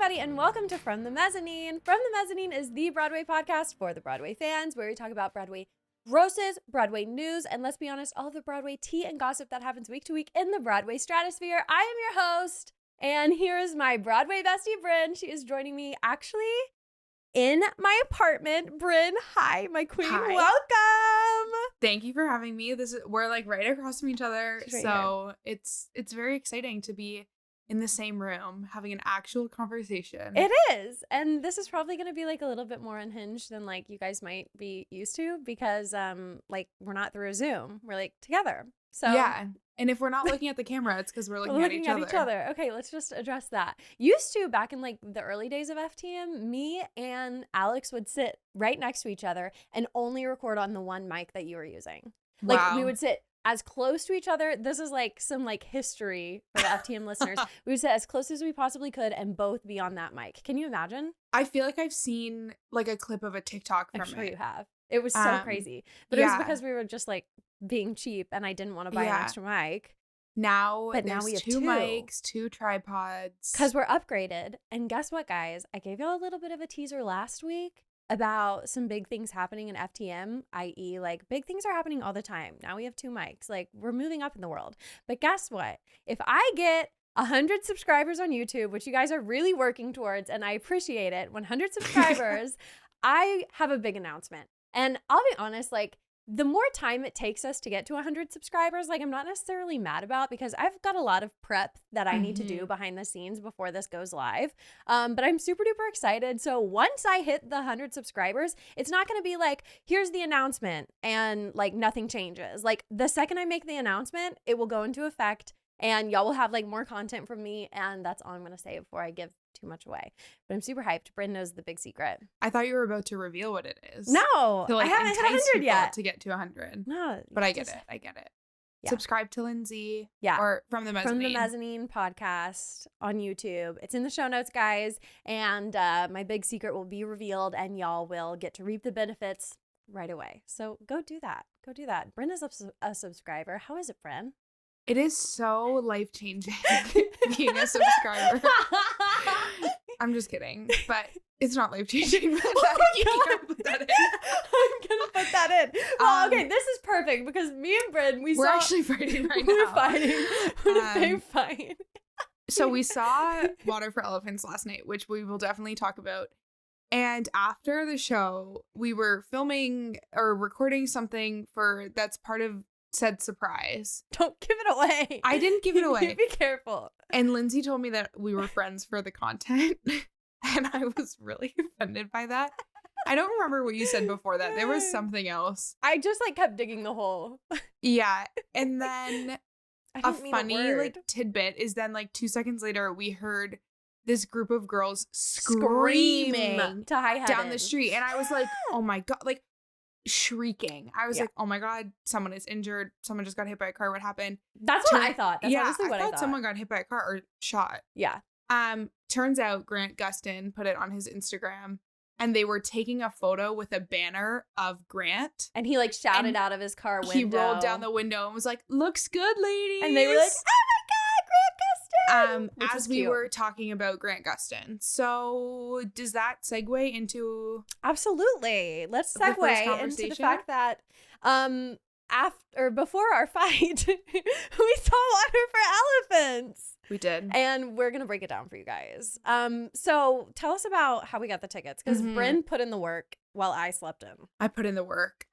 everybody, and welcome to From the Mezzanine. From the Mezzanine is the Broadway podcast for the Broadway fans, where we talk about Broadway grosses, Broadway news, and let's be honest, all of the Broadway tea and gossip that happens week to week in the Broadway stratosphere. I am your host, and here is my Broadway bestie, Bryn. She is joining me actually in my apartment. Bryn, hi, my queen. Hi. Welcome. Thank you for having me. We're like right across from each other, She's right so it's very exciting to be in the same room having an actual conversation. It is. And this is probably going to be like a little bit more unhinged than like you guys might be used to because like we're not through a Zoom. We're like together. So yeah. And if we're not looking at the camera, it's because we're looking at each other. Okay, let's just address that. Used to, back in like the early days of FTM, me and Alex would sit right next to each other and only record on the one mic that you were using. Like Wow. we would sit as close to each other. This is like some like history for the FTM listeners. We would sit as close as we possibly could and both be on that mic. Can you imagine? I feel like I've seen like a clip of a TikTok from I'm sure it. you have. It was so crazy. But it was because we were just like being cheap and I didn't want to buy an extra mic. Now we have two mics, two tripods. Because we're upgraded. And guess what, guys? I gave y'all a little bit of a teaser last week about some big things happening in FTM, i.e. like big things are happening all the time. Now we have two mics. Like we're moving up in the world. But guess what? If I get 100 subscribers on YouTube, which you guys are really working towards, and I appreciate it, 100 subscribers, I have a big announcement. And I'll be honest, like the more time it takes us to get to 100 subscribers, like I'm not necessarily mad about because I've got a lot of prep that I need to do behind the scenes before this goes live. But I'm super duper excited. So once I hit the 100 subscribers, it's not going to be like, here's the announcement and like nothing changes. Like the second I make the announcement, it will go into effect and y'all will have like more content from me. And that's all I'm going to say before I give too much away. But I'm super hyped. Bryn knows the big secret. I thought you were about to reveal what it is. No, to, like, I haven't hit entice 100 yet. to get to 100. No, But I get it. Yeah. Subscribe to Lindsay. Yeah. Or From the Mezzanine. From the Mezzanine podcast on YouTube. It's in the show notes, guys. And my big secret will be revealed and y'all will get to reap the benefits right away. So go do that. Go do that. Bryn is a subscriber. How is it, Bryn? It is so life-changing being a subscriber. I'm just kidding, but it's not life-changing. Oh my God. Put that in. I'm gonna put that in. Well, okay, this is perfect because me and Bryn, we're actually fighting right now. We're fighting. We're a big fight. So we saw Water for Elephants last night, which we will definitely talk about. And after the show, we were filming or recording something that's part of said surprise. Don't give it away. I didn't give it away. Be careful. And Lindsay told me that we were friends for the content. And I was really offended by that. I don't remember what you said before that. There was something else. I just like kept digging the hole. Yeah. And then a funny like tidbit is then like 2 seconds later, we heard this group of girls screaming to high heaven down the street. And I was like, oh my God, like shrieking. I was like, oh my God, someone is injured. Someone just got hit by a car. What happened? That's what I thought. That's honestly what I thought. Someone got hit by a car or shot. Yeah. Turns out Grant Gustin put it on his Instagram and they were taking a photo with a banner of Grant. And he like shouted out of his car window. He rolled down the window and was like, looks good, ladies. And they were like, oh my God, Grant Gustin. As we were talking about Grant Gustin. So does that segue into Absolutely. Let's segue into the fact that before our fight, we saw Water for Elephants. We did. And we're going to break it down for you guys. So tell us about how we got the tickets because Bryn put in the work while I slept in. I put in the work.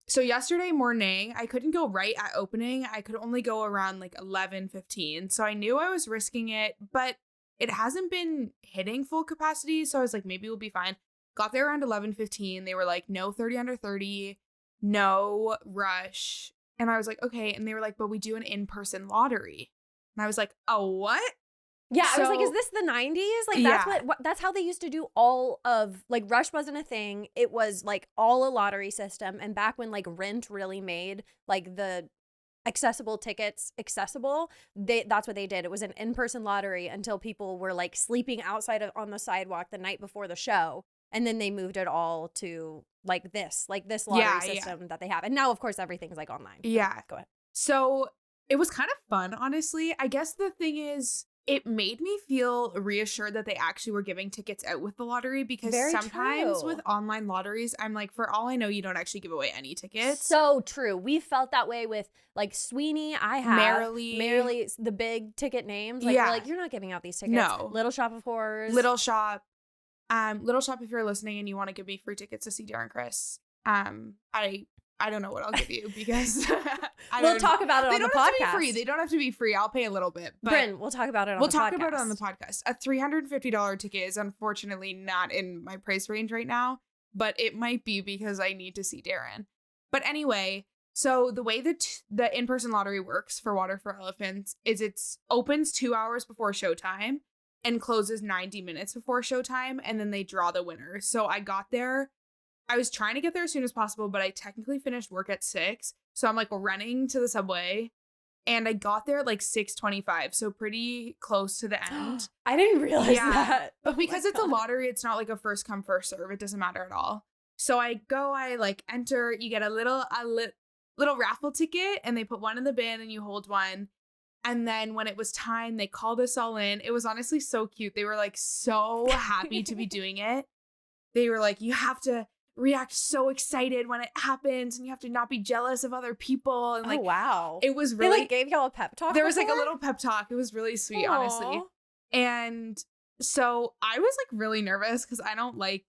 So yesterday morning, I couldn't go right at opening. I could only go around like 11:15. So I knew I was risking it, but it hasn't been hitting full capacity. So I was like, maybe we'll be fine. Got there around 11:15. They were like, no 30 under 30, no rush. And I was like, okay. And they were like, but we do an in-person lottery. And I was like, oh, what? Yeah, I was like, is this the 90s? Like, that's that's how they used to do all of, like, Rush wasn't a thing. It was, like, all a lottery system. And back when, like, Rent really made, like, the accessible tickets accessible, that's what they did. It was an in-person lottery until people were, like, sleeping outside on the sidewalk the night before the show. And then they moved it all to, like, this lottery system that they have. And now, of course, everything's, like, online. Yeah. Go ahead. So it was kind of fun, honestly. I guess the thing is, it made me feel reassured that they actually were giving tickets out with the lottery, because Very sometimes true. with online lotteries, I'm like, for all I know, you don't actually give away any tickets. So true. We felt that way with like Sweeney. I have Merrily, the big ticket names. Like, yeah. We're like, you're not giving out these tickets. No. Little Shop of Horrors. Little Shop, if you're listening and you want to give me free tickets to see Darren Criss, I don't know what I'll give you, because we'll talk about it on the podcast. They don't have to be free. They don't have to be free. I'll pay a little bit. But Bryn, we'll talk about it on we'll the podcast. talk about it on the podcast. A $350 ticket is unfortunately not in my price range right now, but it might be because I need to see Darren. But anyway, so the way that the in-person lottery works for Water for Elephants is it opens 2 hours before showtime and closes 90 minutes before showtime, and then they draw the winner. So I was trying to get there as soon as possible, but I technically finished work at 6. So I'm like running to the subway, and I got there at like 6:25. So pretty close to the end. I didn't realize that. But because it's a lottery, it's not like a first come, first serve. It doesn't matter at all. So I like enter, you get a little raffle ticket, and they put one in the bin and you hold one. And then when it was time, they called us all in. It was honestly so cute. They were like so happy to be doing it. They were like, you have to react so excited when it happens, and you have to not be jealous of other people. And like, wow. It was really, they like gave y'all a pep talk. There was like a little pep talk. It was really sweet, honestly. And so I was like really nervous because I don't like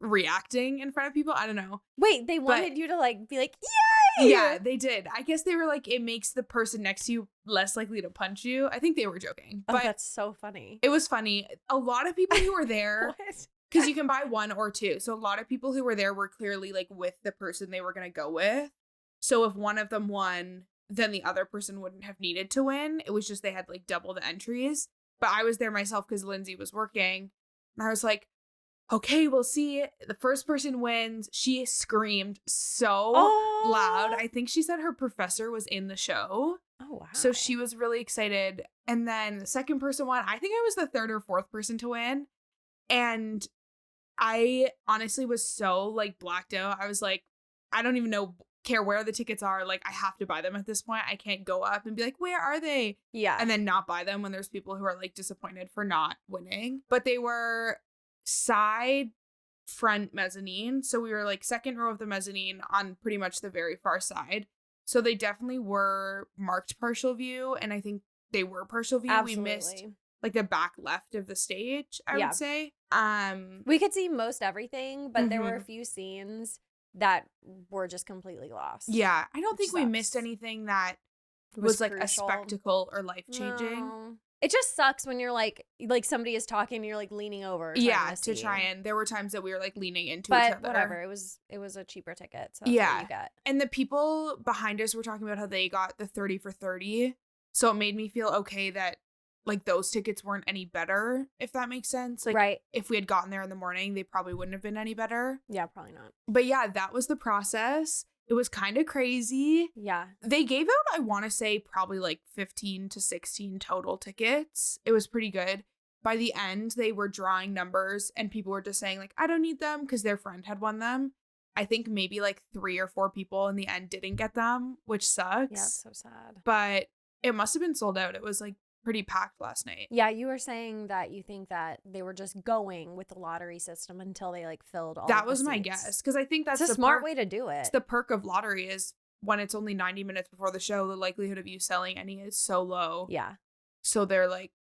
reacting in front of people. I don't know. Wait, they wanted you to like be like, yay! Yeah, they did. I guess they were like, it makes the person next to you less likely to punch you. I think they were joking. Oh, But that's so funny. it was funny. A lot of people who were there, What? because you can buy one or two. So a lot of people who were there were clearly like with the person they were going to go with. So if one of them won, then the other person wouldn't have needed to win. It was just they had like double the entries. But I was there myself because Lindsay was working. And I was like, okay, we'll see. The first person wins. She screamed so loud. I think she said her professor was in the show. Oh, wow. So she was really excited. And then the second person won. I think I was the third or fourth person to win. And I honestly was so like blacked out. I was like, I don't even care where the tickets are. Like, I have to buy them at this point. I can't go up and be like, where are they? Yeah. And then not buy them when there's people who are like disappointed for not winning. But they were side front mezzanine. So we were like second row of the mezzanine on pretty much the very far side. So they definitely were marked partial view. And I think they were partial view. Absolutely. We missed like the back left of the stage, I would say. We could see most everything, but there were a few scenes that were just completely lost. Yeah, I don't think we missed anything that was like crucial. A spectacle or life-changing. No. It just sucks when you're like somebody is talking and you're like leaning over. To try and there were times that we were like leaning into each other. But whatever, it was a cheaper ticket, so that's yeah. what you get. And the people behind us were talking about how they got the 30 for 30. So it made me feel okay that like those tickets weren't any better, if that makes sense. Like, right. If we had gotten there in the morning, they probably wouldn't have been any better. Yeah, probably not. But yeah, that was the process. It was kind of crazy. Yeah. They gave out, I want to say, probably like 15 to 16 total tickets. It was pretty good. By the end, they were drawing numbers and people were just saying like, I don't need them because their friend had won them. I think maybe like 3 or 4 people in the end didn't get them, which sucks. Yeah, it's so sad. But it must have been sold out. It was like pretty packed last night. Yeah, you were saying that you think that they were just going with the lottery system until they like filled all That of the was my seats. guess, because I think that's a the smart way to do it. It's the perk of lottery is when it's only 90 minutes before the show, the likelihood of you selling any is so low. Yeah. So they're like,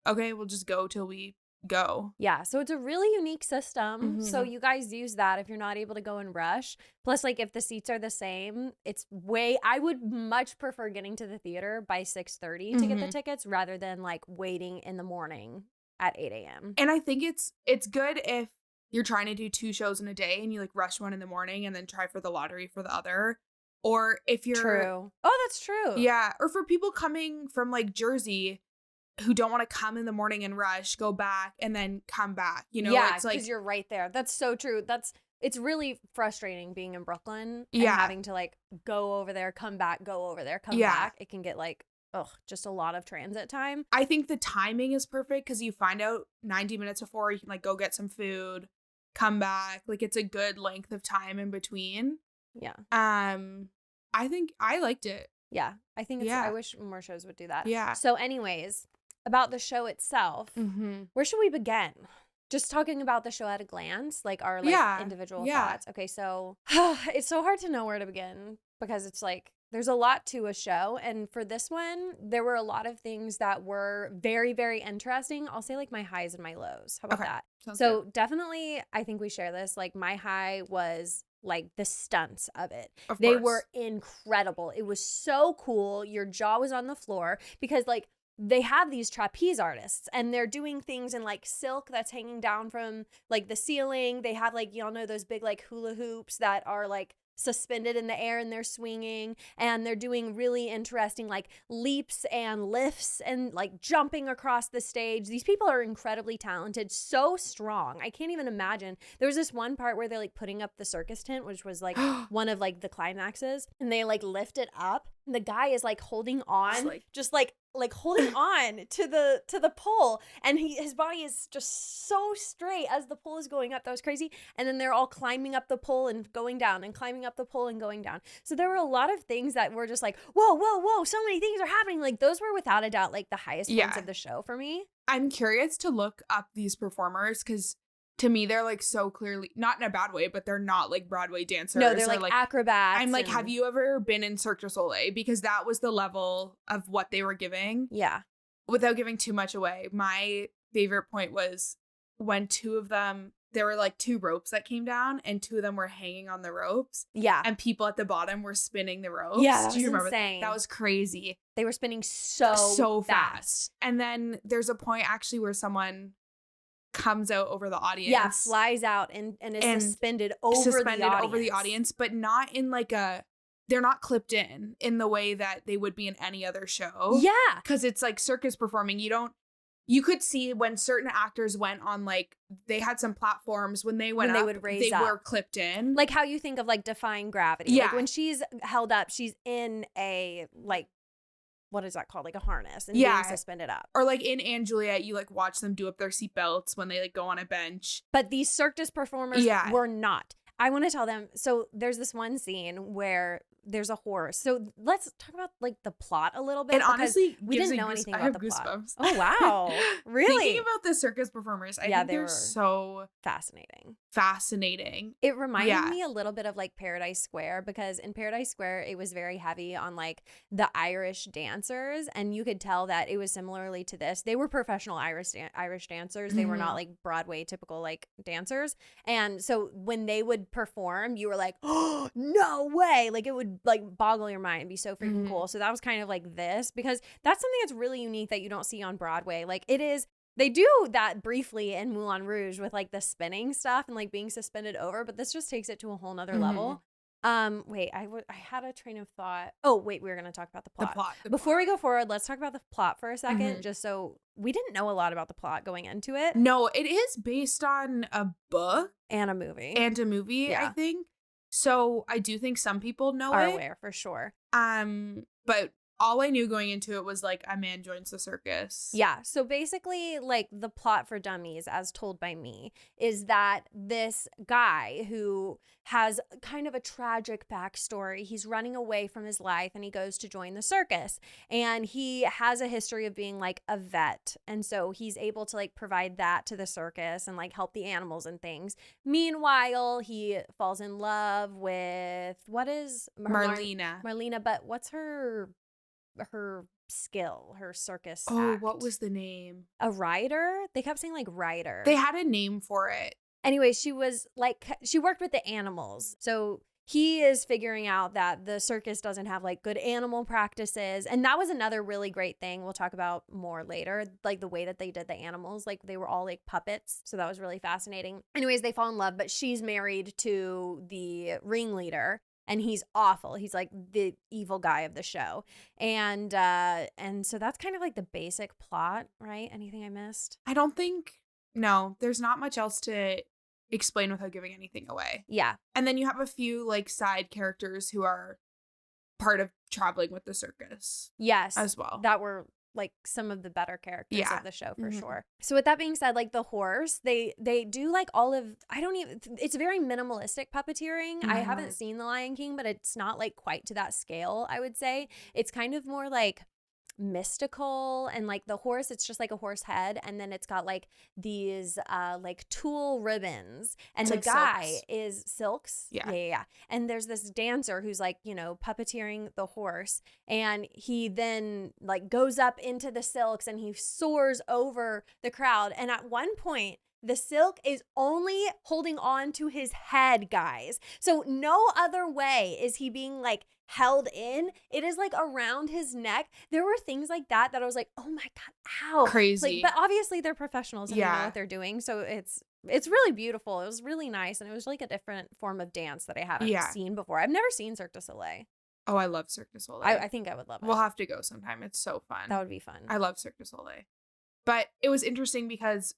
okay, we'll just go till we go. Yeah, so it's a really unique system. So you guys use that if you're not able to go and rush. Plus, like, if the seats are the same, I would much prefer getting to the theater by 6:30 to get the tickets rather than like waiting in the morning at 8 a.m. And I think it's good if you're trying to do 2 shows in a day and you like rush one in the morning and then try for the lottery for the other. Or if you're True. Oh, that's true. Yeah. Or for people coming from like Jersey who don't want to come in the morning and rush, go back and then come back. You know, yeah, it's like, because you're right there. That's so true. It's really frustrating being in Brooklyn and Yeah. having to like go over there, come back, go over there, come Yeah. back. It can get like, just a lot of transit time. I think the timing is perfect because you find out 90 minutes before, you can like go get some food, come back. Like it's a good length of time in between. Yeah. I think I liked it. Yeah. I think Yeah. I wish more shows would do that. Yeah. So anyways, about the show itself, Mm-hmm. where should we begin? Just talking about the show at a glance, like our individual thoughts. Okay, so it's so hard to know where to begin because it's like there's a lot to a show. And for this one, there were a lot of things that were very, very interesting. I'll say like my highs and my lows. How about that? Sounds so good. definitely, I think we share this. Like my high was like the stunts of it. Of They course. were incredible. It was so cool. Your jaw was on the floor because like they have these trapeze artists and they're doing things in like silk that's hanging down from like the ceiling. They have like, y'all know those big like hula hoops that are like suspended in the air and they're swinging, and they're doing really interesting like leaps and lifts and like jumping across the stage. These people are incredibly talented, so strong. I can't even imagine. There was this one part where they're like putting up the circus tent, which was like one of like the climaxes, and they like lift it up. And the guy is like holding on, just like holding on to the pole, and his body is just so straight as the pole is going up. That was crazy. And then they're all climbing up the pole and going down, and climbing up the pole and going down. So there were a lot of things that were just like, whoa, whoa, whoa, so many things are happening. Like those were without a doubt like the highest points of the show for me. I'm curious to look up these performers because to me they're like so clearly, not in a bad way, but they're not like Broadway dancers. No, they're like acrobats. I'm like, have you ever been in Cirque du Soleil? Because that was the level of what they were giving. Yeah. Without giving too much away, my favorite point was when two of them, there were like two ropes that came down and two of them were hanging on the ropes. Yeah. And people at the bottom were spinning the ropes. Yeah, that Do you was remember insane. That was crazy. They were spinning so fast. And then there's a point actually where someone comes out over the audience. Yeah, flies out and is suspended over the audience. But not in like they're not clipped in the way that they would be in any other show. Yeah. Because it's like circus performing. You could see when certain actors went on, like, they had some platforms when they went up, they would raise they up. were clipped in. Like how you think of like Defying Gravity. Yeah. Like when she's held up, she's in a like, what is that called? Like a harness and being suspended up. Or like in Anne Juliet, you like watch them do up their seatbelts when they like go on a bench. But these circus performers were not. I want to tell them. So there's this one scene where there's a horse. So let's talk about like the plot a little bit. And honestly, we didn't know anything about the plot. Goosebumps. Oh wow, really? Thinking about the circus performers, I think they're so fascinating. It reminded me a little bit of like Paradise Square, because in Paradise Square it was very heavy on like the Irish dancers, and you could tell that it was similarly to this. They were professional Irish dancers. They were not like Broadway typical like dancers. And so when they would perform, you were like, oh, no way. Like it would like boggle your mind and be so freaking cool. So that was kind of like this, because that's something that's really unique that you don't see on Broadway. Like it is, they do that briefly in Moulin Rouge with like the spinning stuff and like being suspended over, but this just takes it to a whole nother level. Wait, I had a train of thought. Oh, wait, we were going to talk about the plot. Before we go forward, let's talk about the plot for a second, just so we didn't know a lot about the plot going into it. No, it is based on a book and a movie. I think. So I do think some people are aware for sure. But all I knew going into it was like a man joins the circus. Yeah. So basically, like the plot for dummies, as told by me, is that this guy who has kind of a tragic backstory, he's running away from his life and he goes to join the circus, and he has a history of being like a vet. And so he's able to like provide that to the circus and like help the animals and things. Meanwhile, he falls in love with Marlena, but what's her skill, her circus act? What was the name? A rider? They kept saying like rider. They had a name for it. Anyway, she was like, she worked with the animals. So he is figuring out that the circus doesn't have like good animal practices. And that was another really great thing we'll talk about more later. Like the way that they did the animals, like they were all like puppets. So that was really fascinating. Anyways, they fall in love, but she's married to the ringleader. And he's awful. He's like the evil guy of the show. And so that's kind of like the basic plot, right? Anything I missed? No, there's not much else to explain without giving anything away. Yeah. And then you have a few like side characters who are part of traveling with the circus. Yes. As well. That were like some of the better characters of the show for sure. So with that being said, like the horse, they do like all of, it's very minimalistic puppeteering. I haven't seen The Lion King, but it's not like quite to that scale, I would say. It's kind of more like mystical, and like the horse, it's just like a horse head, and then it's got like these like tulle ribbons, and It's the like guy silks. is silks. Yeah. And there's this dancer who's like, you know, puppeteering the horse, and he then like goes up into the silks and he soars over the crowd, and at one point the silk is only holding on to his head, guys. So no other way is he being like held in. It is like around his neck. There were things like that I was like, oh my God, ow. Crazy. Like, but obviously they're professionals and they know Yeah. what they're doing. So it's really beautiful. It was really nice. And it was like a different form of dance that I haven't seen before. I've never seen Cirque du Soleil. Oh, I love Cirque du Soleil. I think I would love it. We'll have to go sometime. It's so fun. That would be fun. I love Cirque du Soleil. But it was interesting because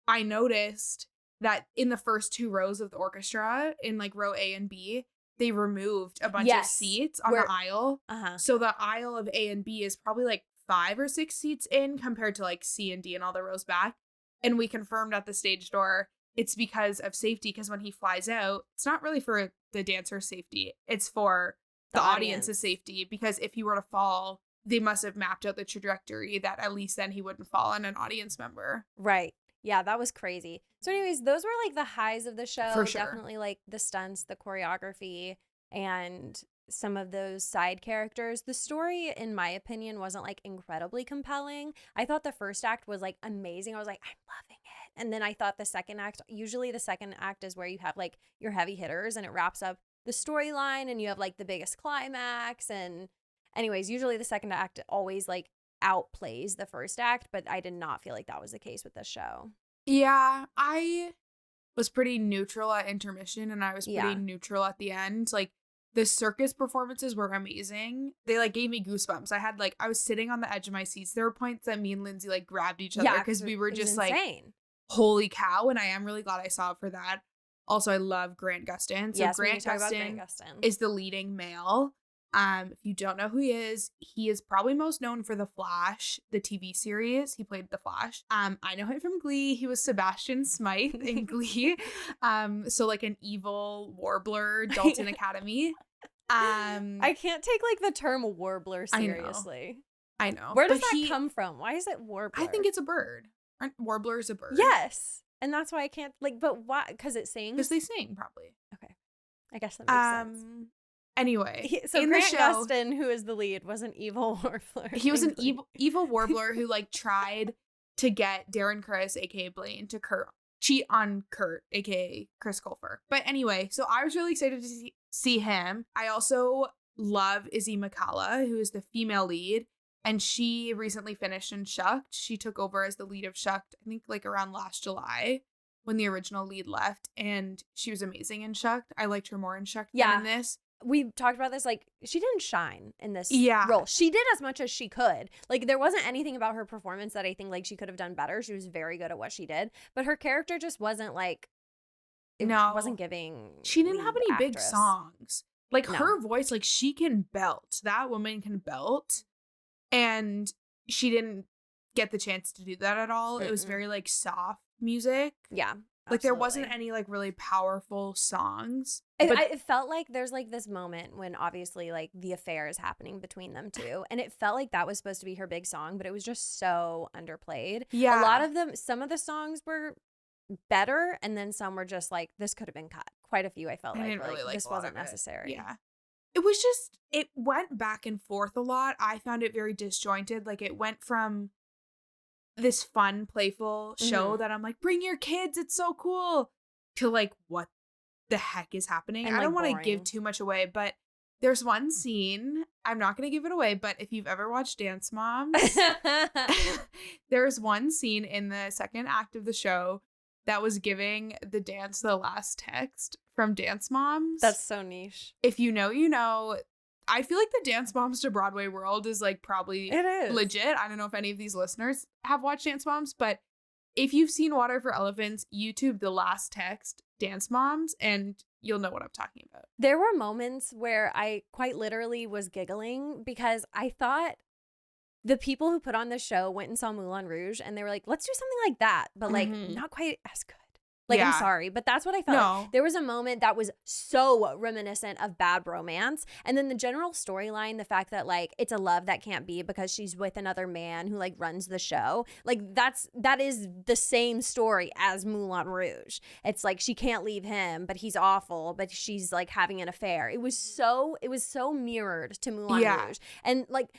I noticed that in the first 2 rows of the orchestra, in like row A and B, they removed a bunch of seats on the aisle. So the aisle of A and B is probably like 5 or 6 seats in compared to like C and D and all the rows back. And we confirmed at the stage door it's because of safety, because when he flies out, it's not really for the dancer's safety. It's for the audience's safety, because if he were to fall, they must have mapped out the trajectory that at least then he wouldn't fall on an audience member. Right. Yeah, that was crazy. So anyways, those were like the highs of the show. For sure. Definitely like the stunts, the choreography, and some of those side characters. The story, in my opinion, wasn't like incredibly compelling. I thought the first act was like amazing. I was like, I'm loving it. And then I thought the second act, usually the second act is where you have like your heavy hitters and it wraps up the storyline and you have like the biggest climax. And anyways, usually the second act always like outplays the first act, but I did not feel like that was the case with this show. Yeah, I was pretty neutral at intermission and I was pretty neutral at the end. Like, the circus performances were amazing. They like gave me goosebumps. I was sitting on the edge of my seats. There were points that me and Lindsay like grabbed each other because we were just like, holy cow. And I am really glad I saw it for that. Also, I love Grant Gustin. So Grant Gustin is the leading male. If you don't know who he is probably most known for The Flash, the TV series. He played The Flash. I know him from Glee. He was Sebastian Smythe in Glee. So like an evil warbler, Dalton Academy. I can't take like the term warbler seriously. I know. Where does that come from? Why is it warbler? I think it's a bird. Aren't warblers a bird? Yes. And that's why I can't like, but why? Because it sings? Because they sing, probably. Okay. I guess that makes sense. Anyway, so in Grant the show, Gustin, who is the lead, was an evil warbler. He was an evil warbler who like tried to get Darren Criss, aka Blaine, to cheat on Kurt, aka Chris Colfer. But anyway, so I was really excited to see him. I also love Izzy McCalla, who is the female lead, and she recently finished in Shucked. She took over as the lead of Shucked, I think like around last July, when the original lead left, and she was amazing in Shucked. I liked her more in Shucked than in this. We talked about this, like, she didn't shine in this Yeah. role. She did as much as she could. Like, there wasn't anything about her performance that I think, like, she could have done better. She was very good at what she did. But her character just wasn't, like, it wasn't giving. She didn't have any big actress. songs. Like, her voice, like, she can belt. That woman can belt. And she didn't get the chance to do that at all. It was very, like, soft music. Yeah. Like, there wasn't any, like, really powerful songs. It felt like there's, like, this moment when, obviously, like, the affair is happening between them two. And it felt like that was supposed to be her big song, but it was just so underplayed. Yeah. A lot of them, some of the songs were better, and then some were just, like, this could have been cut. Quite a few, I felt like this wasn't necessary. Yeah. It was just, it went back and forth a lot. I found it very disjointed. Like, it went from this fun, playful show that I'm like, bring your kids, it's so cool, to like, what the heck is happening? And I don't want to give too much away, but there's one scene, I'm not going to give it away, but if you've ever watched Dance Moms, there's one scene in the second act of the show that was giving the dance The Last Text from Dance Moms. That's so niche. If you know, you know. I feel like the Dance Moms to Broadway world is like probably legit. I don't know if any of these listeners have watched Dance Moms, but if you've seen Water for Elephants, YouTube The Last Text Dance Moms and you'll know what I'm talking about. There were moments where I quite literally was giggling because I thought the people who put on the show went and saw Moulin Rouge and they were like, let's do something like that, but like not quite as good. Like, I'm Yeah. sorry, but that's what I felt like. No. There was a moment that was so reminiscent of Bad Romance. And then the general storyline, the fact that, like, it's a love that can't be because she's with another man who, like, runs the show. Like, that is the same story as Moulin Rouge. It's like she can't leave him, but he's awful, but she's, like, having an affair. It was so mirrored to Moulin Rouge. And, like,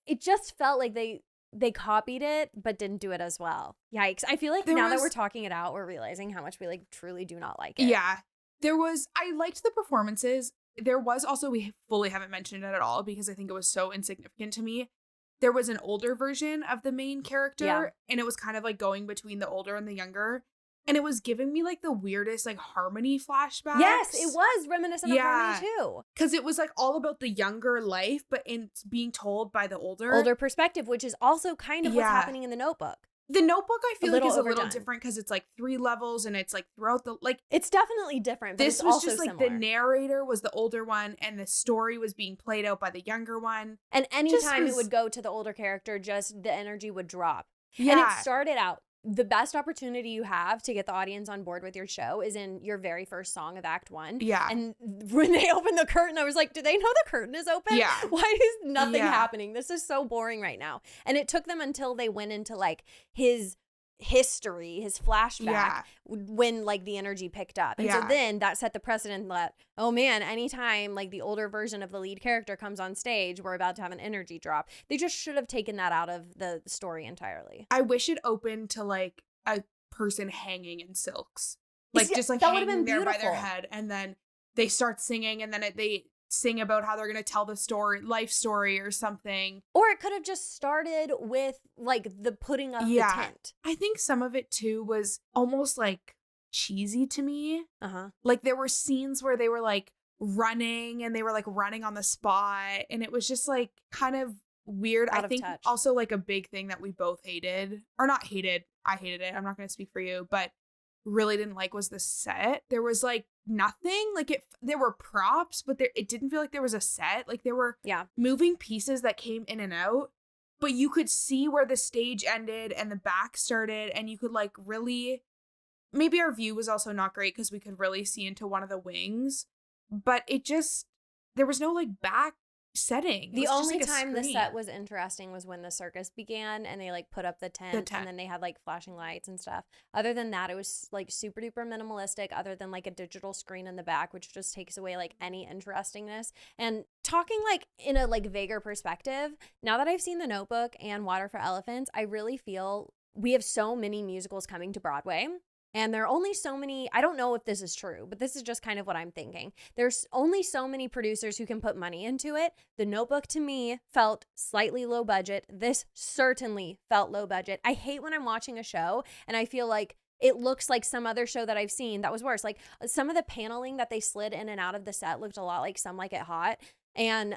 it just felt like they copied it but didn't do it as well. Yikes. I feel like now that we're talking it out, we're realizing how much we, like, truly do not like it. Yeah. I liked the performances. There was also, we fully haven't mentioned it at all because I think it was so insignificant to me. There was an older version of the main character, and it was kind of like going between the older and the younger. And it was giving me, like, the weirdest, like, harmony flashbacks. Yes, it was reminiscent of harmony too. Because it was, like, all about the younger life, but in being told by the older perspective, which is also kind of what's happening in The Notebook. The Notebook, I feel like, is a little overdone. different because it's, like, 3 levels and it's, like, throughout the, like... It's definitely different, but this it's was also just, like, similar. the narrator was the older one and the story was being played out by the younger one. And anytime it would go to the older character, just the energy would drop. Yeah. And it started out, the best opportunity you have to get the audience on board with your show is in your very first song of Act 1. Yeah. And when they opened the curtain, I was like, do they know the curtain is open? Yeah. Why is nothing happening? This is so boring right now. And it took them until they went into, like, his history, his flashback, when, like, the energy picked up. And so then that set the precedent that, oh man, anytime, like, the older version of the lead character comes on stage, we're about to have an energy drop. They just should have taken that out of the story entirely. I wish it opened to, like, a person hanging in silks. Like, just, like, that hanging would have been there by their beautiful. head. And then they start singing and then they sing about how they're going to tell the life story or something. Or it could have just started with, like, the putting up the tent. I think some of it too was almost, like, cheesy to me. Like, there were scenes where they were, like, running and they were, like, running on the spot, and it was just, like, kind of weird. I think touch. Also, like, a big thing that we both hated, or not hated, I hated it, I'm not going to speak for you, but really didn't like was the set. There was, like, nothing, like, there were props, but it didn't feel like there was a set. Like, there were moving pieces that came in and out, but you could see where the stage ended and the back started, and you could, like, really, maybe our view was also not great because we could really see into one of the wings, but there was no, like, back setting. The only time the set was interesting was when the circus began and they, like, put up the tent and then they had, like, flashing lights and stuff. Other than that, it was, like, super duper minimalistic, other than, like, a digital screen in the back, which just takes away, like, any interestingness. And talking, like, in a, like, vaguer perspective, now that I've seen The Notebook and Water for Elephants, I really feel we have so many musicals coming to Broadway. And there are only so many, I don't know if this is true, but this is just kind of what I'm thinking. There's only so many producers who can put money into it. The Notebook, to me, felt slightly low budget. This certainly felt low budget. I hate when I'm watching a show and I feel like it looks like some other show that I've seen that was worse. Like, some of the paneling that they slid in and out of the set looked a lot like Some Like It Hot. And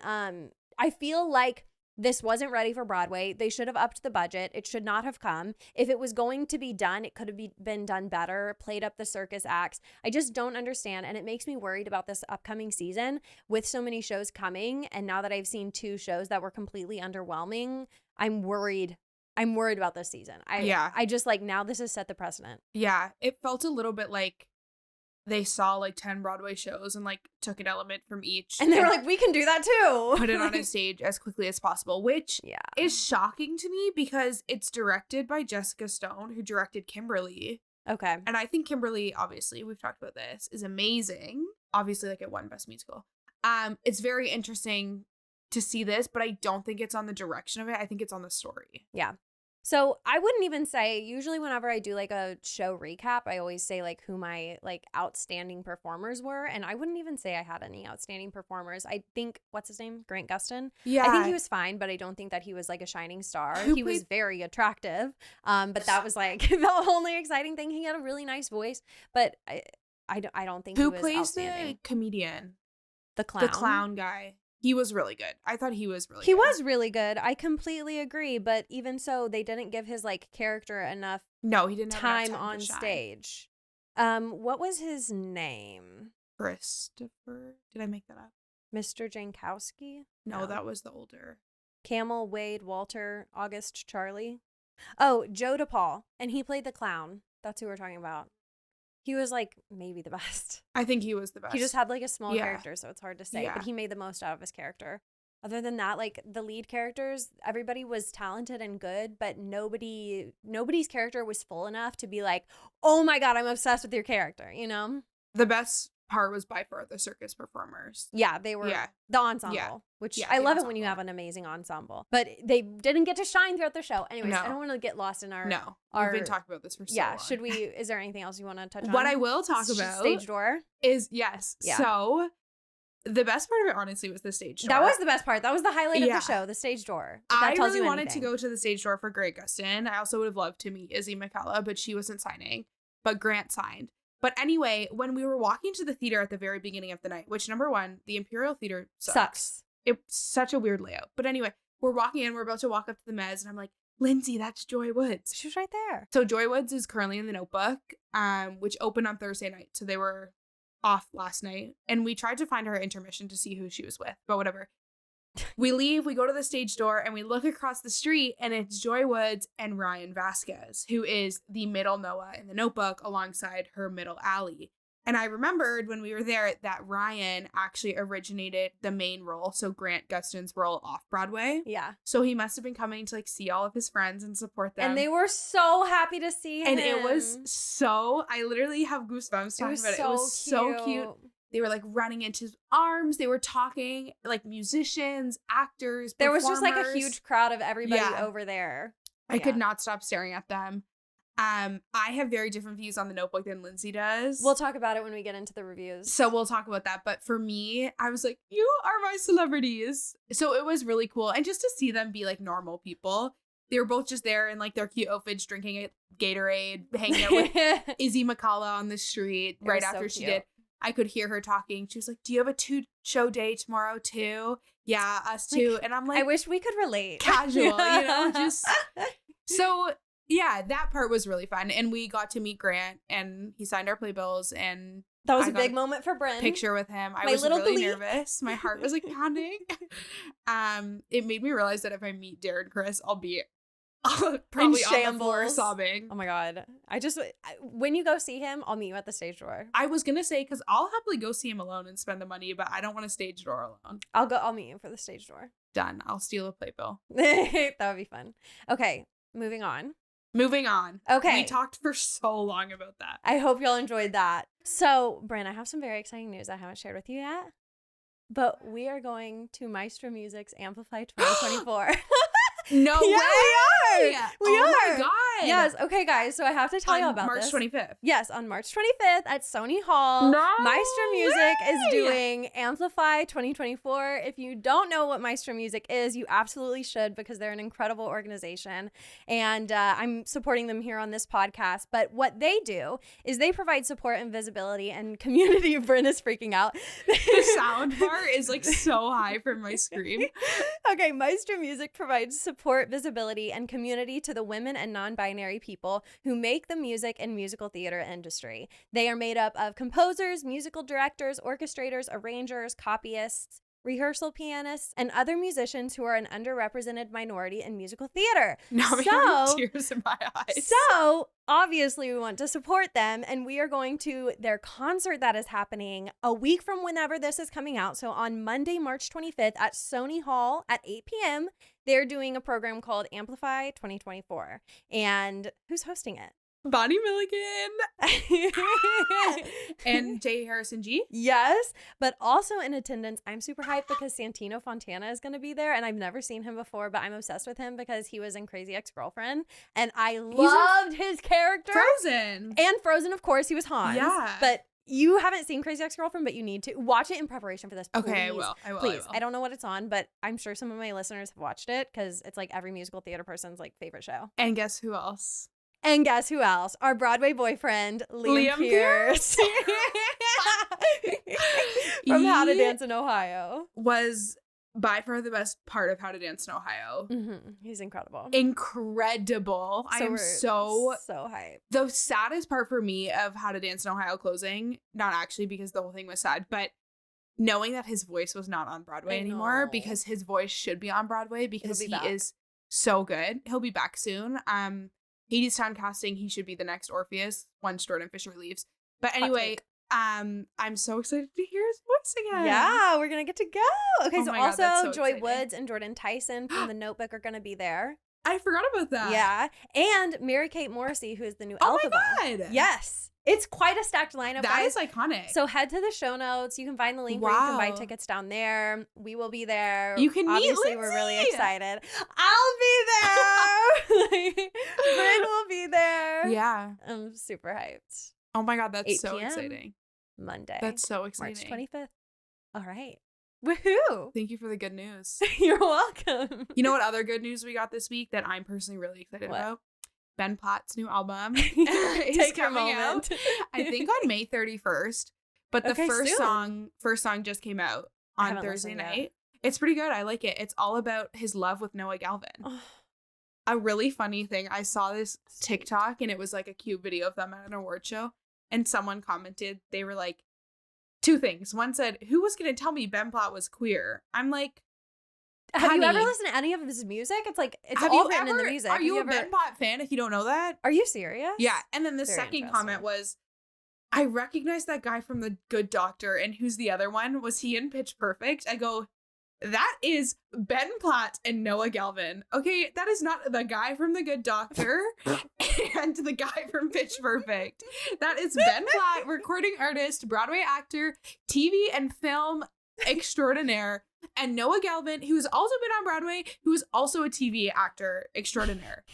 I feel like this wasn't ready for Broadway. They should have upped the budget. It should not have come. If it was going to be done, it could have been done better, played up the circus acts. I just don't understand, and it makes me worried about this upcoming season with so many shows coming. And now that I've seen 2 shows that were completely underwhelming, I'm worried. I'm worried about this season. I just, like, now this has set the precedent. Yeah, it felt a little bit like they saw, like, 10 Broadway shows and, like, took an element from each. And they were like, we can do that too. Put it on a stage as quickly as possible, which is shocking to me because it's directed by Jessica Stone, who directed Kimberly. Okay. And I think Kimberly, obviously, we've talked about this, is amazing. Obviously, like, it won Best Musical. It's very interesting to see this, but I don't think it's on the direction of it. I think it's on the story. Yeah. So I wouldn't even say, usually whenever I do, like, a show recap, I always say, like, who my, like, outstanding performers were. And I wouldn't even say I had any outstanding performers. I think, what's his name? Grant Gustin. Yeah. I think he was fine, but I don't think that he was, like, a shining star. He was very attractive. But that was, like, the only exciting thing. He had a really nice voice, but I don't think he was outstanding. Who plays the comedian? The clown. The clown guy. He was really good. I thought he was really good. He was really good. I completely agree. But even so, they didn't give his, like, character enough No, he didn't have time enough on to shine. stage. What was his name? Christopher? Did I make that up? Mr. Jankowski? No, that was the older. Camel, Wade, Walter, August, Charlie. Oh, Joe DePaul. And he played the clown. That's who we're talking about. He was like maybe the best. I think he was the best. He just had like a small character, so it's hard to say. Yeah. But he made the most out of his character. Other than that, like the lead characters, everybody was talented and good, but nobody's character was full enough to be like, oh my God, I'm obsessed with your character, you know? The best part was by far the circus performers. Yeah, they were the ensemble, which I love it when you have an amazing ensemble. But they didn't get to shine throughout the show. Anyways, I don't want to get lost in our... No, we've been talking about this for so long. Should we... Is there anything else you want to touch on? What I will talk about... Stage door. Is, yes. Yeah. So... The best part of it, honestly, was the stage door. That was the best part. That was the highlight of the show, the stage door. I really wanted to go to the stage door for Grant Gustin. I also would have loved to meet Izzy McCullough, but she wasn't signing. But Grant signed. But anyway, when we were walking to the theater at the very beginning of the night, which, number one, the Imperial Theater sucks. It's such a weird layout. But anyway, we're walking in. We're about to walk up to the mezz, and I'm like, Lindsay, that's Joy Woods. She was right there. So Joy Woods is currently in The Notebook, which opened on Thursday night. So they were off last night, and we tried to find her at intermission to see who she was with, but whatever. We leave, we go to the stage door, and we look across the street, and it's Joy Woods and Ryan Vasquez, who is the middle Noah in The Notebook alongside her middle Allie. And I remembered when we were there that Ryan actually originated the main role, so Grant Gustin's role off Broadway. Yeah. So he must have been coming to like see all of his friends and support them. And they were so happy to see him. And it was so, I literally have goosebumps talking about it. It was so cute. They were like running into his arms. They were talking like musicians, actors, There performers. was just like a huge crowd of everybody over there. I could not stop staring at them. I have very different views on The Notebook than Lindsay does. We'll talk about it when we get into the reviews. So we'll talk about that. But for me, I was like, you are my celebrities. So it was really cool. And just to see them be like normal people. They were both just there in like their cute outfits, drinking a Gatorade, hanging out with Izzy McCullough on the street right after she did. I could hear her talking. She was like, do you have a 2-show day tomorrow too? Yeah, us too. Like, and I'm like, I wish we could relate. Casual, you know, just so... Yeah, that part was really fun. And we got to meet Grant, and he signed our playbills, and that was a big moment for Bryn. Picture with him. I was really nervous. My heart was like pounding. It made me realize that if I meet Darren Criss, I'll be probably on the floor sobbing. Oh my God. When you go see him, I'll meet you at the stage door. I was gonna say, because I'll happily go see him alone and spend the money, but I don't want a stage door alone. I'll meet you for the stage door. Done. I'll steal a playbill. That would be fun. Okay, moving on. Okay. We talked for so long about that. I hope y'all enjoyed that. So, Bryn, I have some very exciting news I haven't shared with you yet. But we are going to Maestro Music's Amplify 2024. No way! We are! Oh my God! Yes, okay, guys, so I have to tell you about March this. 25th. Yes, on March 25th at Sony Hall, Maestro Music is doing Amplify 2024. If you don't know what Maestro Music is, you absolutely should, because they're an incredible organization, and I'm supporting them here on this podcast. But what they do is they provide support and visibility and community. Bryn is freaking out. The sound bar is like so high from my scream. Okay, Maestro Music provides support, visibility, and community to the women and non-binary people who make the music and musical theater industry. They are made up of composers, musical directors, orchestrators, arrangers, copyists, rehearsal pianists, and other musicians who are an underrepresented minority in musical theater. Now I'm having tears in my eyes. So obviously we want to support them, and we are going to their concert that is happening a week from whenever this is coming out. So on Monday, March 25th at Sony Hall at 8 p.m., they're doing a program called Amplify 2024. And who's hosting it? Bonnie Milligan and Jay Harrison G. Yes, but also in attendance, I'm super hyped because Santino Fontana is going to be there, and I've never seen him before, but I'm obsessed with him because he was in Crazy Ex-Girlfriend, and I loved his character. Frozen, of course, he was Hans. Yeah, but you haven't seen Crazy Ex-Girlfriend, but you need to watch it in preparation for this. Please. Okay, I will. Please. I don't know what it's on, but I'm sure some of my listeners have watched it because it's like every musical theater person's like favorite show. And guess who else? And guess who else? Our Broadway boyfriend, Liam Pierce. From How to Dance in Ohio. Was by far the best part of How to Dance in Ohio. Mm-hmm. He's incredible. Incredible. I am so hyped. The saddest part for me of How to Dance in Ohio closing, not actually because the whole thing was sad, but knowing that his voice was not on Broadway anymore, because his voice should be on Broadway because he is so good. He'll be back soon. Hadestown casting, he should be the next Orpheus once Jordan Fisher leaves. But anyway, I'm so excited to hear his voice again. Yeah, we're gonna get to go. Okay, Oh so my God, that's also so Joy exciting. Woods and Jordan Tyson from The Notebook are gonna be there. I forgot about that. Yeah, and Mary-Kate Morrissey, who is the new Oh Elphaba. my God. Yes, it's quite a stacked lineup. That guys. is iconic. So head to the show notes. You can find the link where you can buy tickets down there. We will be there. You can meet Obviously, Lindsay. we're really excited. I'll be there. Bryn will be there. Yeah. I'm super hyped. Oh my God, that's 8 so p.m. exciting. Monday. That's so exciting. March 25th. All right. Woohoo. Thank you for the good news. You're welcome. You know what other good news we got this week that I'm personally really excited about? Ben Platt's new album is Take your coming moment. out, I think on May 31st. But the first song just came out on Thursday night. It's pretty good. I like it. It's all about his love with Noah Galvin. Oh. A really funny thing, I saw this TikTok and it was like a cute video of them at an award show. And someone commented, they were like, two things. One said, who was going to tell me Ben Platt was queer? I'm like, have honey, you ever listened to any of his music? It's like, it's have all you written ever, in the music. Are you a Ben Platt fan if you don't know that? Are you serious? Yeah. And then the Very second comment was, I recognize that guy from The Good Doctor. And who's the other one? Was he in Pitch Perfect? I go, that is Ben Platt and Noah Galvin. Okay, that is not the guy from The Good Doctor and the guy from Pitch Perfect. That is Ben Platt, recording artist, Broadway actor, TV and film extraordinaire, and Noah Galvin, who's also been on Broadway, who is also a TV actor extraordinaire.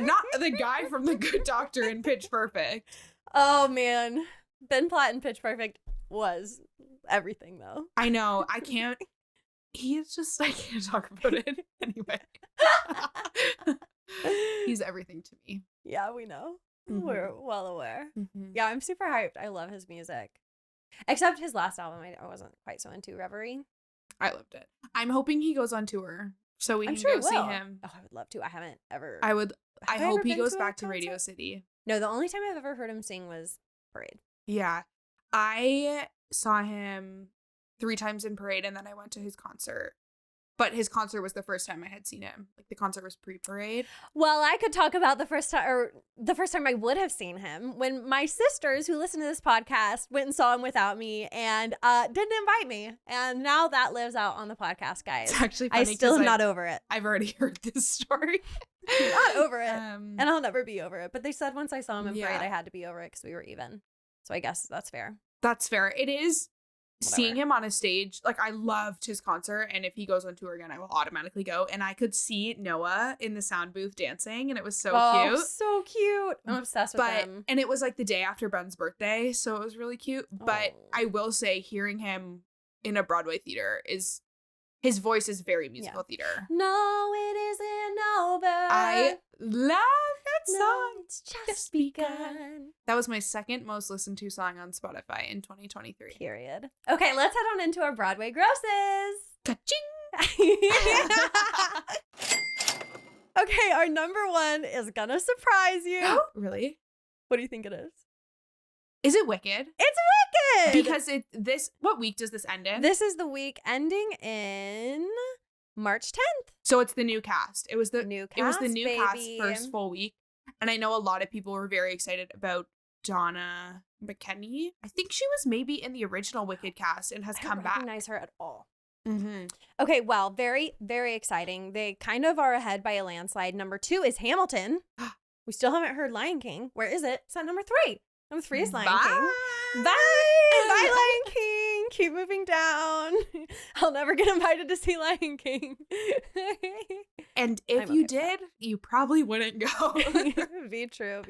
Not the guy from The Good Doctor and Pitch Perfect. Oh, man. Ben Platt in Pitch Perfect was everything, though. I know. I can't. I can't talk about it anyway. He's everything to me. Yeah, we know. Mm-hmm. We're well aware. Mm-hmm. Yeah, I'm super hyped. I love his music. Except his last album, I wasn't quite so into. Reverie. I loved it. I'm hoping he goes on tour so we can sure go see will. him. Oh, I would love to. I haven't ever. I Have hope ever he been goes to a back to concert? Radio City. No, the only time I've ever heard him sing was Parade. Yeah. I saw him 3 times in Parade and then I went to his concert. But his concert was the first time I had seen him. Like, the concert was pre-Parade. Well, I could talk about the first time I would have seen him when my sisters who listen to this podcast went and saw him without me and didn't invite me. And now that lives out on the podcast, guys. It's actually funny. I still am not over it. I've already heard this story. I'm not over it. And I'll never be over it. But they said once I saw him in Yeah. Parade, I had to be over it because we were even. So I guess that's fair. That's fair. It is. Whatever. Seeing him on a stage, like, I loved his concert, and if he goes on tour again, I will automatically go. And I could see Noah in the sound booth dancing, and it was so cute. So cute. I'm obsessed with him. And it was like the day after Ben's birthday, so it was really cute. But I will say, hearing him in a Broadway theater his voice is very musical theater. No, it isn't over. I love that song. No, it's just begun. That was my second most listened to song on Spotify in 2023. Period. Okay, let's head on into our Broadway grosses. Ka-ching! Okay, our number one is gonna surprise you. Really? What do you think it is? Is it Wicked? It's Wicked! Because what week does this end in? This is the week ending in March 10th. So it's the new cast. It was the New cast, It was the new baby. cast first full week. And I know a lot of people were very excited about Donna McKenney. I think she was maybe in the original Wicked cast and has I come don't back. recognize her at all. Mm-hmm. Okay, well, very, very exciting. They kind of are ahead by a landslide. Number 2 is Hamilton. We still haven't heard Lion King. Where is it? It's at number 3. Number 3 is Lion King. Bye! Bye, Lion King. Keep moving down. I'll never get invited to see Lion King. And if you did, you probably wouldn't go. Be true.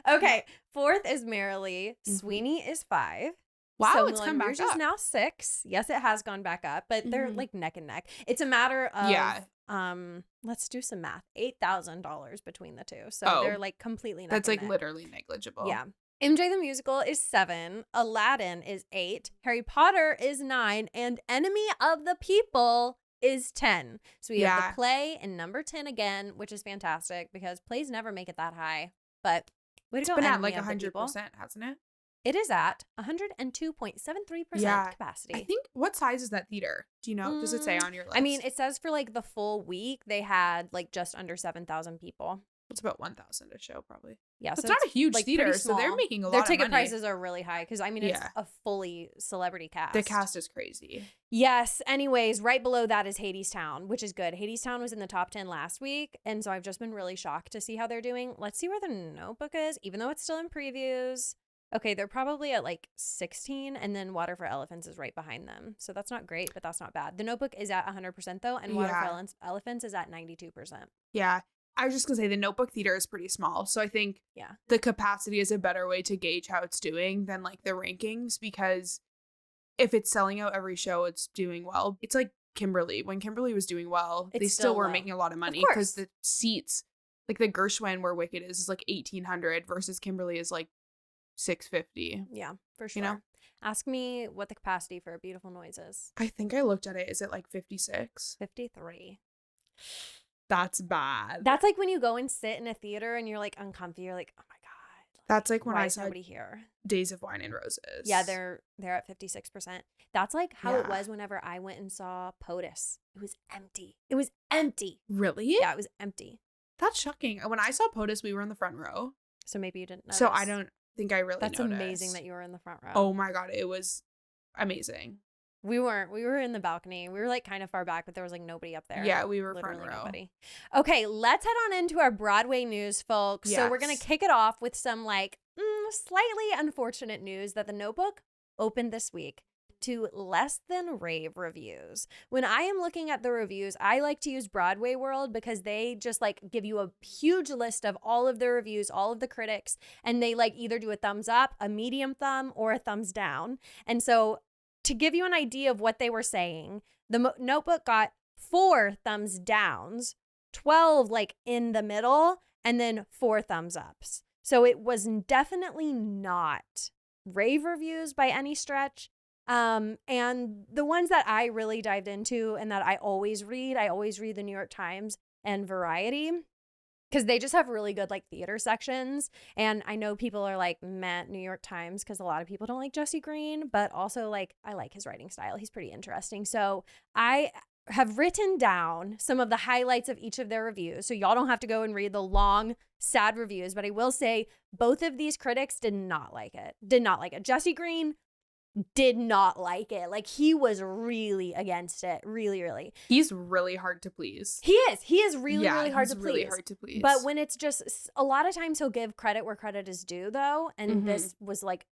Okay, 4th is Merrily. Sweeney is 5. Wow, so it's come back Rouge up. is now 6. Yes, it has gone back up, but they're like neck and neck. It's a matter of let's do some math. $8,000 between the two. So they're like completely neck That's and like neck. literally negligible. Yeah. MJ the Musical is 7. Aladdin is 8. Harry Potter is 9. And Enemy of the People is 10. So we have the play in number 10 again, which is fantastic because plays never make it that high. But way to go, It's been at Enemy like of the People. 100%, hasn't it? It is at 102.73% capacity. I think, what size is that theater? Do you know? Does it say on your list? I mean, it says for like the full week, they had like just under 7,000 people. It's about 1,000 a show, probably. Yeah, so so it's not a huge like theater, pretty so they're small. making a Their lot of money. ticket prices are really high because I mean it's Yeah. a fully celebrity cast. The cast is crazy. Yes. Anyways, right below that is Hadestown, which is good. Hadestown was in the top 10 last week, and so I've just been really shocked to see how they're doing. Let's see where the Notebook is, even though it's still in previews. Okay, they're probably at like 16, and then Water for Elephants is right behind them. So that's not great, but that's not bad. The Notebook is at 100% though, and Water for Elephants is at 92%. Yeah. I was just going to say the Notebook theater is pretty small. So I think the capacity is a better way to gauge how it's doing than like the rankings, because if it's selling out every show, it's doing well. It's like Kimberly. When Kimberly was doing well, they still were making a lot of money because the seats, like the Gershwin where Wicked is like 1,800 versus Kimberly is like 650. Yeah, for sure. You know? Ask me what the capacity for A Beautiful Noise is. I think I looked at it. Is it like 56? 53. That's bad. That's like when you go and sit in a theater and you're like uncomfy. You're like, oh my God. That's like when why I is saw nobody here? Days of Wine and Roses. Yeah, they're at 56%. That's like how it was whenever I went and saw POTUS. It was empty. It was empty. Really? Yeah, it was empty. That's shocking. When I saw POTUS, we were in the front row. So maybe you didn't notice. So I don't think I really That's noticed. amazing that you were in the front row. Oh my God, it was amazing. We weren't. We were in the balcony. We were like kind of far back, but there was like nobody up there. Yeah, we were Literally front row. Nobody. Okay, let's head on into our Broadway news, folks. So we're going to kick it off with some like slightly unfortunate news that the Notebook opened this week to less than rave reviews. When I am looking at the reviews, I like to use Broadway World because they just like give you a huge list of all of the reviews, all of the critics, and they like either do a thumbs up, a medium thumb, or a thumbs down. And so to give you an idea of what they were saying, the Notebook got 4 thumbs downs, 12 like in the middle, and then 4 thumbs ups. So it was definitely not rave reviews by any stretch. And the ones that I really dived into and that I always read the New York Times and Variety, because they just have really good like theater sections. And I know people are like, meh, New York Times, because a lot of people don't like Jesse Green, but also like I like his writing style. He's pretty interesting. So I have written down some of the highlights of each of their reviews. So y'all don't have to go and read the long, sad reviews, but I will say both of these critics did not like it. Jesse Green did not like it. Like he was really against it. Really. He's really hard to please. He is really hard to please. Really hard to please. But when it's just a lot of times he'll give credit where credit is due though. And this was like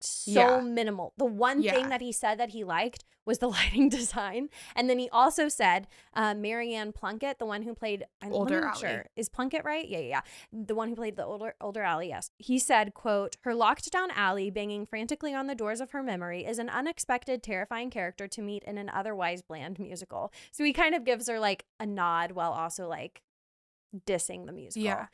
so minimal. The one thing that he said that he liked was the lighting design. And then he also said Marianne Plunkett, the one who played Older Ally. Is Plunkett right? Yeah. The one who played the older Ally, yes. He said, quote, "Her locked down Ally banging frantically on the doors of her memory is an unexpected, terrifying character to meet in an otherwise bland musical." So he kind of gives her like a nod while also like dissing the musical. Yeah.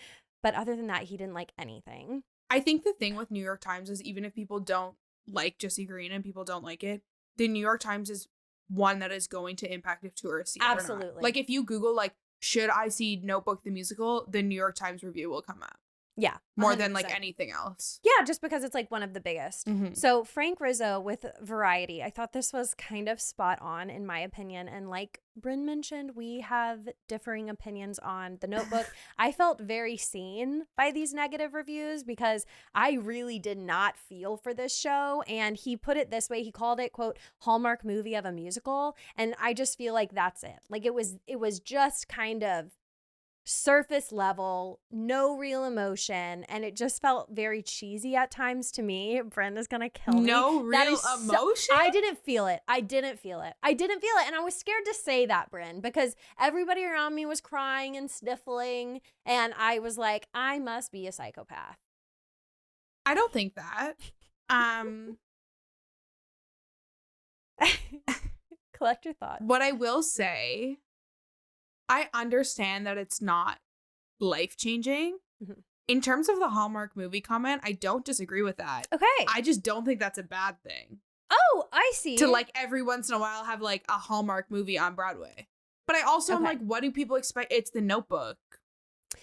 But other than that, he didn't like anything. I think the thing with New York Times is even if people don't like Jesse Green and people don't like it, the New York Times is one that is going to impact if tourists see it Absolutely. or not. Like if you Google like, should I see Notebook the musical, the New York Times review will come up. Yeah. 100%. More than like anything else. Yeah, just because it's like one of the biggest. So Frank Rizzo with Variety, I thought this was kind of spot on in my opinion. And like Bryn mentioned, we have differing opinions on the Notebook. I felt very seen by these negative reviews because I really did not feel for this show. And he put it this way. He called it, quote, Hallmark movie of a musical. And I just feel like that's it. Like it was just kind of surface level, no real emotion, and it just felt very cheesy at times to me. Brenda's gonna kill me. No real emotion? I didn't feel it. And I was scared to say that, Bryn, because everybody around me was crying and sniffling, and I was like, I must be a psychopath. I don't think that. Collect your thoughts. What I will say, I understand that it's not life-changing. In terms of the Hallmark movie comment, I don't disagree with that. Okay. I just don't think that's a bad thing. Oh, I see. To like every once in a while have like a Hallmark movie on Broadway. But I also am like, what do people expect? It's the Notebook.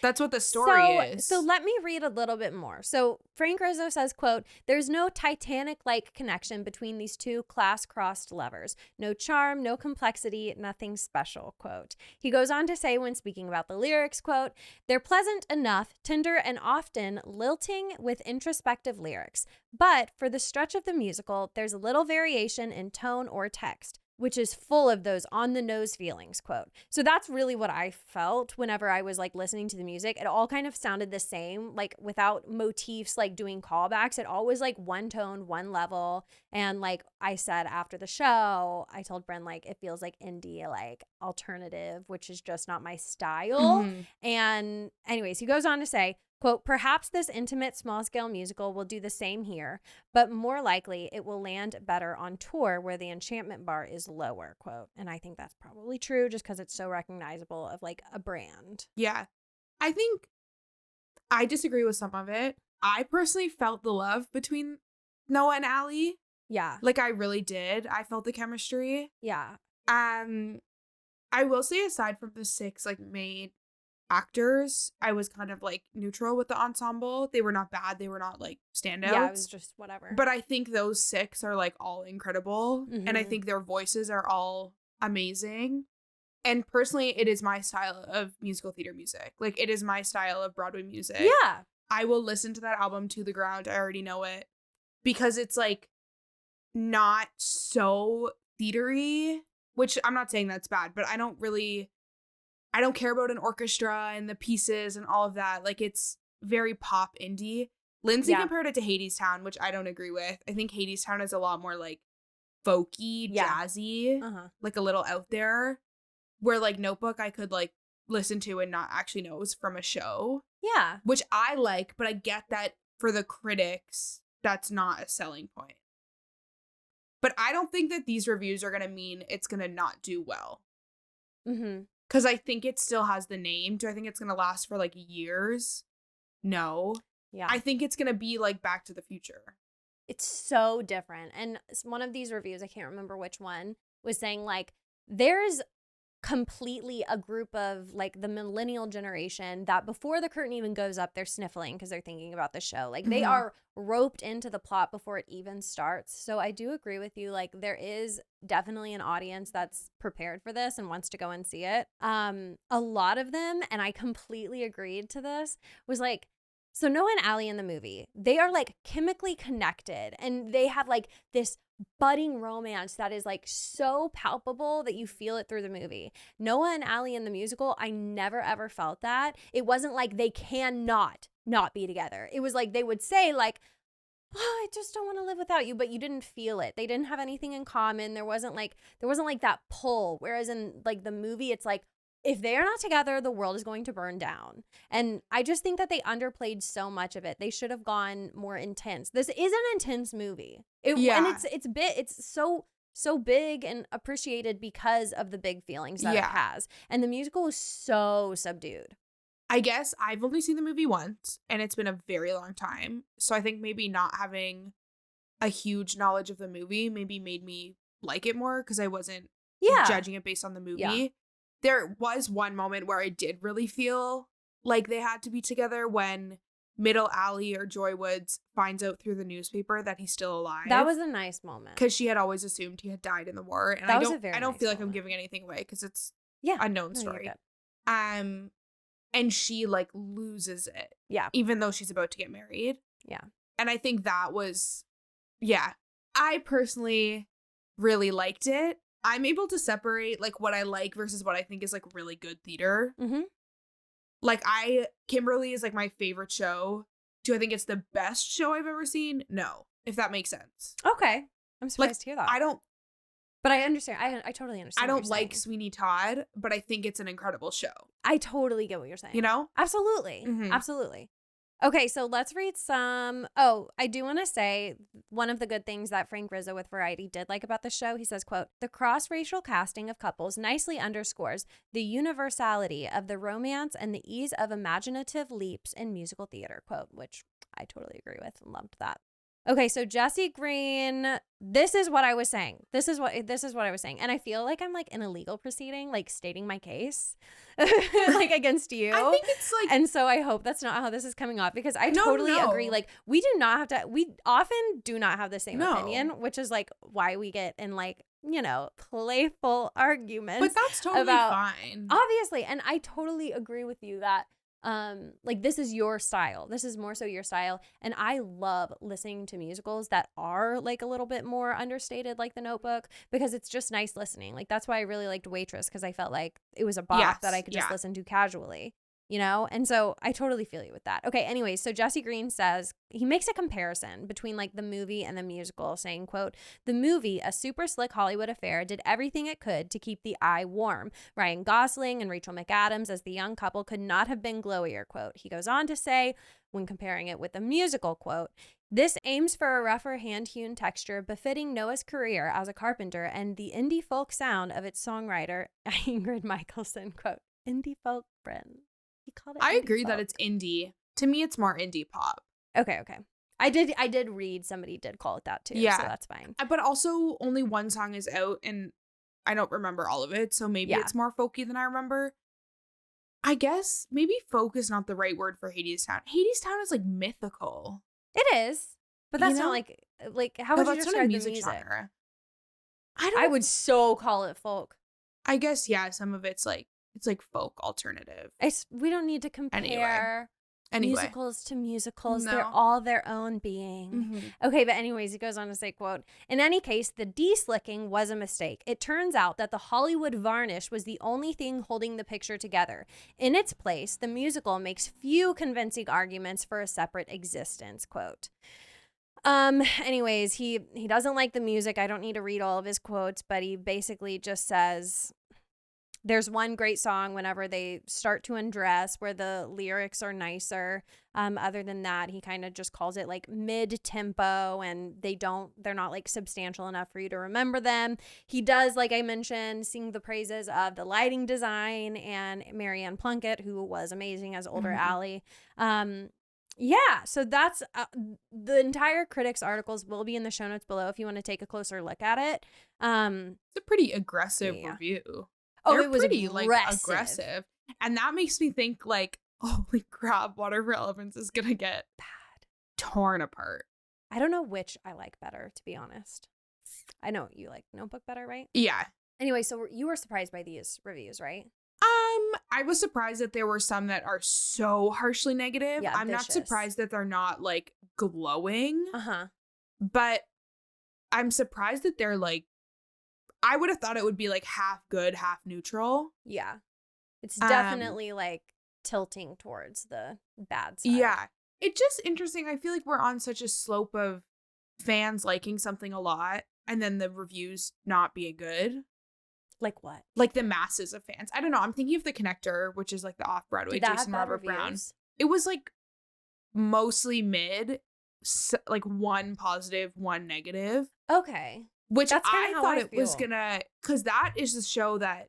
That's what the story is. So let me read a little bit more. So Frank Rizzo says, quote, "There's no Titanic-like connection between these two class-crossed lovers. No charm, no complexity, nothing special," quote. He goes on to say when speaking about the lyrics, quote, "They're pleasant enough, tender and often lilting with introspective lyrics. But for the stretch of the musical, there's a little variation in tone or text, which is full of those on-the-nose feelings," quote. So that's really what I felt whenever I was like listening to the music. It all kind of sounded the same, like without motifs, like doing callbacks. It all was like one tone, one level. And like I said after the show, I told Bryn, like, it feels like indie, like alternative, which is just not my style. And anyways, he goes on to say, quote, "Perhaps this intimate small-scale musical will do the same here, but more likely it will land better on tour where the enchantment bar is lower," quote. And I think that's probably true just because it's so recognizable of like a brand. Yeah. I think I disagree with some of it. I personally felt the love between Noah and Allie. Yeah. Like I really did. I felt the chemistry. Yeah. I will say aside from the 6 like main actors, I was kind of like neutral with the ensemble. They were not bad. They were not like standouts. Yeah, it was just whatever. But I think those 6 are like all incredible. And I think their voices are all amazing. And personally, it is my style of musical theater music. Like it is my style of Broadway music. Yeah. I will listen to that album to the ground. I already know it. Because it's like not so theatery, which I'm not saying that's bad, but I don't care about an orchestra and the pieces and all of that. Like, it's very pop indie. Lindsay compared it to Hadestown, which I don't agree with. I think Hadestown is a lot more, like, folky, jazzy, like, a little out there. Where, like, Notebook, I could, like, listen to and not actually know it was from a show. Yeah. Which I like, but I get that for the critics, that's not a selling point. But I don't think that these reviews are going to mean it's going to not do well. Because I think it still has the name. Do I think it's going to last for, like, years? No. Yeah. I think it's going to be, like, Back to the Future. It's so different. And one of these reviews, I can't remember which one, was saying, like, there's completely a group of, like, the millennial generation that before the curtain even goes up, they're sniffling because they're thinking about the show. Like, they are roped into the plot before it even starts. So I do agree with you. Like, there is definitely an audience that's prepared for this and wants to go and see it. A lot of them, and I completely agreed to this, was like, so Noah and Allie in the movie, they are like chemically connected and they have like this budding romance that is like so palpable that you feel it through the movie. Noah and Allie in the musical, I never ever felt that. It wasn't like they cannot not be together. It was like they would say like, "Oh, I just don't want to live without you," but you didn't feel it. They didn't have anything in common. There wasn't like that pull. Whereas in like the movie, it's like, if they're not together, the world is going to burn down. And I just think that they underplayed so much of it. They should have gone more intense. This is an intense movie. And it's so big and appreciated because of the big feelings that it has. And the musical is so subdued. I guess I've only seen the movie once, and it's been a very long time. So I think maybe not having a huge knowledge of the movie maybe made me like it more because I wasn't judging it based on the movie. Yeah. There was one moment where I did really feel like they had to be together when Middle Allie or Joy Woods finds out through the newspaper that he's still alive. That was a nice moment. Because she had always assumed he had died in the war. And I don't feel like I'm giving anything away because it's a known story. And she like loses it. Yeah. Even though she's about to get married. Yeah. And I think that was, I personally really liked it. I'm able to separate like what I like versus what I think is like really good theater. Like Kimberly is like my favorite show. Do I think it's the best show I've ever seen? No, if that makes sense. Okay. I'm surprised to hear that. But I understand. I totally understand. I don't like Sweeney Todd, but I think it's an incredible show. I totally get what you're saying. You know? Absolutely. Absolutely. Okay, so let's read some. Oh, I do want to say one of the good things that Frank Rizzo with Variety did like about the show. He says, quote, "The cross-racial casting of couples nicely underscores the universality of the romance and the ease of imaginative leaps in musical theater," quote, which I totally agree with and loved that. Okay, so Jesse Green, this is what I was saying. This is what I was saying. And I feel like I'm like in a legal proceeding, like stating my case like against you. I think it's like, and so I hope that's not how this is coming off, because I No, totally no. agree. Like we often do not have the same opinion, which is like why we get in like, you know, playful arguments. but that's totally fine. Obviously. And I totally agree with you that like this is your style. This is more so your style. And I love listening to musicals that are like a little bit more understated, like The Notebook, because it's just nice listening. Like that's why I really liked Waitress, because I felt like it was a bop that I could just listen to casually, you know? And so I totally feel you with that. Okay, anyways, so Jesse Green says, he makes a comparison between like the movie and the musical, saying, quote, "The movie, a super slick Hollywood affair, did everything it could to keep the eye warm. Ryan Gosling and Rachel McAdams as the young couple could not have been glowier," quote. He goes on to say, when comparing it with the musical, quote, "This aims for a rougher hand-hewn texture befitting Noah's career as a carpenter and the indie folk sound of its songwriter, Ingrid Michaelson," quote. Indie folk, Bryn. He called it I agree folk. that it's indie. To me, it's more indie pop. Okay. I did read somebody did call it that too. Yeah. So that's fine. But also only one song is out and I don't remember all of it. So maybe it's more folky than I remember. I guess maybe folk is not the right word for Hadestown. Hadestown is like mythical. It is. But that's not like how would you that's describe not a the music? genre. I would so call it folk. I guess, yeah, some of it's like folk alternative. We don't need to compare musicals to musicals. No. They're all their own being. Mm-hmm. Okay, but anyways, he goes on to say, quote, "In any case, the de-slicking was a mistake. It turns out that the Hollywood varnish was the only thing holding the picture together. In its place, the musical makes few convincing arguments for a separate existence," quote. Anyways, he doesn't like the music. I don't need to read all of his quotes, but he basically just says, there's one great song whenever they start to undress where the lyrics are nicer. Other than that, he kind of just calls it like mid-tempo, and they're not like substantial enough for you to remember them. He does, like I mentioned, sing the praises of the lighting design and Marianne Plunkett, who was amazing as older Allie. Yeah, so that's the entire critics articles will be in the show notes below if you want to take a closer look at it. It's a pretty aggressive review. Oh, They're it was pretty aggressive. aggressive. And that makes me think like, holy crap, Water for Elephants is going to get torn apart. I don't know which I like better, to be honest. I know you like Notebook better, right? Yeah. Anyway, so you were surprised by these reviews, right? I was surprised that there were some that are so harshly negative. Yeah, I'm not surprised that they're not like glowing. But I'm surprised that they're like, I would have thought it would be like half good, half neutral. Yeah. It's definitely like tilting towards the bad side. Yeah. It's just interesting. I feel like we're on such a slope of fans liking something a lot and then the reviews not being good. Like what? Like the masses of fans. I don't know. I'm thinking of The Connector, which is like the off-Broadway Jason Robert Brown. It was like mostly mid, like one positive, one negative. Okay. Which that's I thought it was feel. gonna, because that is the show that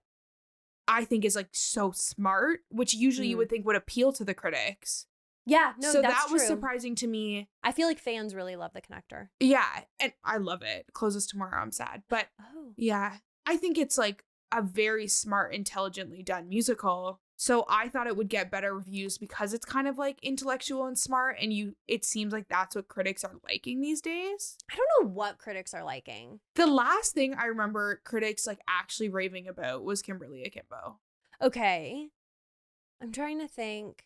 I think is like so smart, which usually you would think would appeal to the critics. Yeah, no, so that's that was true. surprising to me. I feel like fans really love The Connector. Yeah, and I love it. Closes tomorrow. I'm sad, but yeah, I think it's like a very smart, intelligently done musical. So I thought it would get better reviews because it's kind of like intellectual and smart, and it seems like that's what critics are liking these days. I don't know what critics are liking. The last thing I remember critics like actually raving about was Kimberly Akimbo. Okay. I'm trying to think.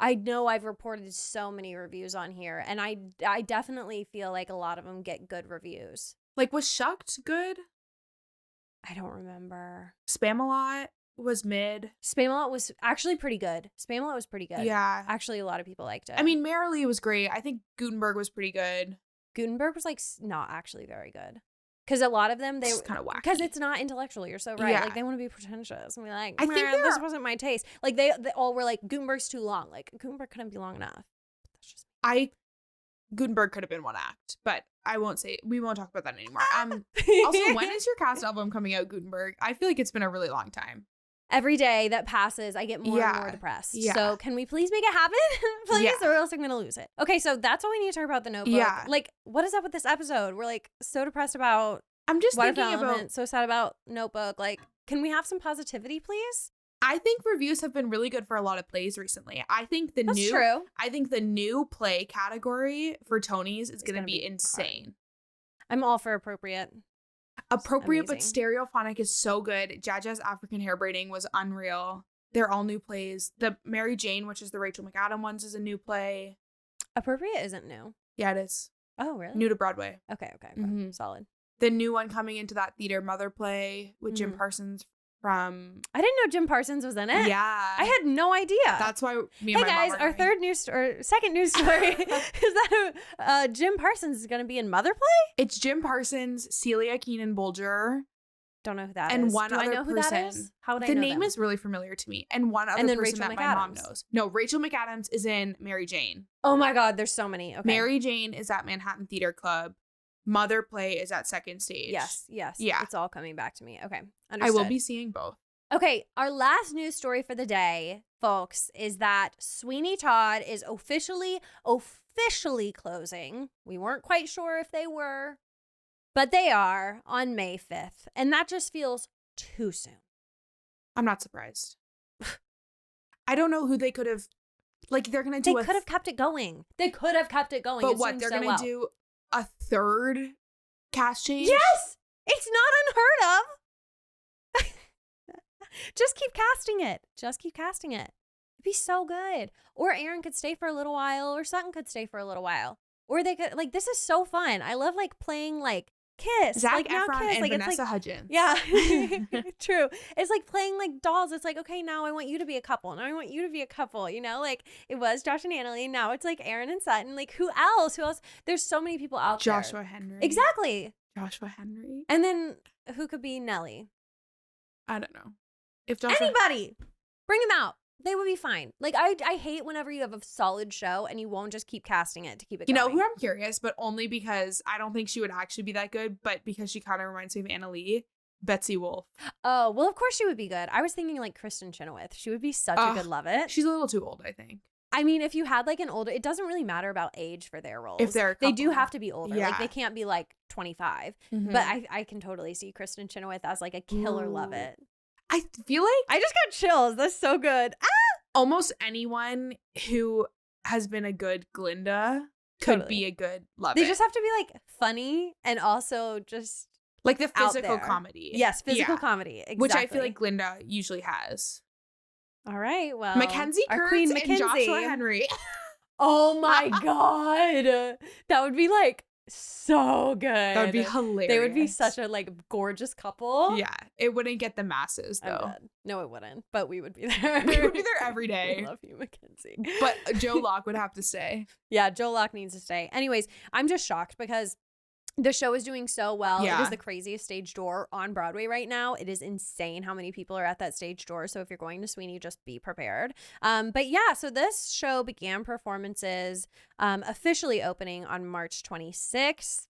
I know I've reported so many reviews on here, and I definitely feel like a lot of them get good reviews. Like, was Shucked good? I don't remember. Spamalot was mid. Spamalot was actually pretty good. Spamalot was pretty good. Yeah. Actually, a lot of people liked it. I mean, Merrily was great. I think Gutenberg was pretty good. Gutenberg was like not actually very good. Because a lot of them, it's kind of wacky. Because it's not intellectual. You're so right. Yeah. Like, they want to be pretentious and be like, I think this wasn't my taste. Like, they all were like, Gutenberg's too long. Like, Gutenberg couldn't be long enough. That's just Gutenberg could have been one act, but we won't talk about that anymore. Also, when is your cast album coming out, Gutenberg? I feel like it's been a really long time. every day that passes, I get more and more depressed. Yeah. So can we please make it happen? Please, or else I'm going to lose it. Okay, so that's all we need to talk about the Notebook. Yeah. Like, what is up with this episode? We're like so depressed about I'm just thinking Element, about so sad about Notebook. Like, can we have some positivity, please? I think reviews have been really good for a lot of plays recently. I think the new play category for Tony's is going to be insane. Hard. I'm all for appropriate. Appropriate but Stereophonic is so good. Jaja's African hair braiding was unreal. They're all new plays. The Mary Jane, which is the Rachel McAdams ones, is a new play. Appropriate isn't new. Yeah, it is. Oh, really? New to Broadway. Okay. Mm-hmm. Solid. The new one coming into that theater, Mother play with Jim Parsons from... I didn't know Jim Parsons was in it. Yeah. I had no idea. That's why me and my mom our second news story is that Jim Parsons is going to be in Mother play? It's Jim Parsons, Celia Keenan-Bolger. Don't know who that and is. one Do other I know person. Who that is? How would I know The name them? is really familiar to me. And one other person Rachel that McAdams. my mom knows. No, Rachel McAdams is in Mary Jane. Oh my God, there's so many. Okay. Mary Jane is at Manhattan Theater Club. Mother play is at Second Stage. Yes. Yeah. It's all coming back to me. Okay. Understood. I will be seeing both. Okay, our last news story for the day, folks, is that Sweeney Todd is officially closing. We weren't quite sure if they were, but they are on May 5th. And that just feels too soon. I'm not surprised. I don't know who they could have, like, they're going to do They could have kept it going. But what, they're going to do a third cast change? Yes! It's not unheard of. Just keep casting it. It'd be so good. Or Aaron could stay for a little while, or Sutton could stay for a little while. Or they could, like, this is so fun. I love, like, playing, like, Kiss. Zac like, Efron Kiss. and like, Vanessa it's like, Hudgens. Yeah, true. It's like playing, like, dolls. It's like, okay, now I want you to be a couple. Now I want you to be a couple. You know, like, it was Josh and Annalie. Now it's, like, Aaron and Sutton. Like, who else? There's so many people out there. Joshua Henry. Exactly. Joshua Henry. And then who could be Nellie? I don't know. Anybody, bring them out. They would be fine. Like, I hate whenever you have a solid show and you won't just keep casting it to keep it going. You know who I'm curious, but only because I don't think she would actually be that good, but because she kind of reminds me of Anna Lee, Betsy Wolfe. Oh, well, of course she would be good. I was thinking like Kristen Chenoweth. She would be such a good Love It. She's a little too old, I think. I mean, if you had like an older, it doesn't really matter about age for their roles. If they do have to be older. Yeah. Like they can't be like 25. Mm-hmm. But I can totally see Kristen Chenoweth as like a killer Love It. I feel like I just got chills. That's so good. Almost anyone who has been a good Glinda could be a good Love It. They just have to be like funny and also just like the physical comedy. Yes, physical comedy. Exactly. Which I feel like Glinda usually has. All right, well, Mackenzie Kurtz and Joshua Henry. Oh my God. That would be like so good. That would be hilarious. They would be such a like gorgeous couple. Yeah. It wouldn't get the masses though. No, it wouldn't. But we would be there. We would be there every day. I love you, Mackenzie. But Joe Locke would have to stay. Yeah, Joe Locke needs to stay. Anyways, I'm just shocked because the show is doing so well. Yeah. It is the craziest stage door on Broadway right now. It is insane how many people are at that stage door. So if you're going to Sweeney, just be prepared. But yeah, so this show began performances officially opening on March 26th.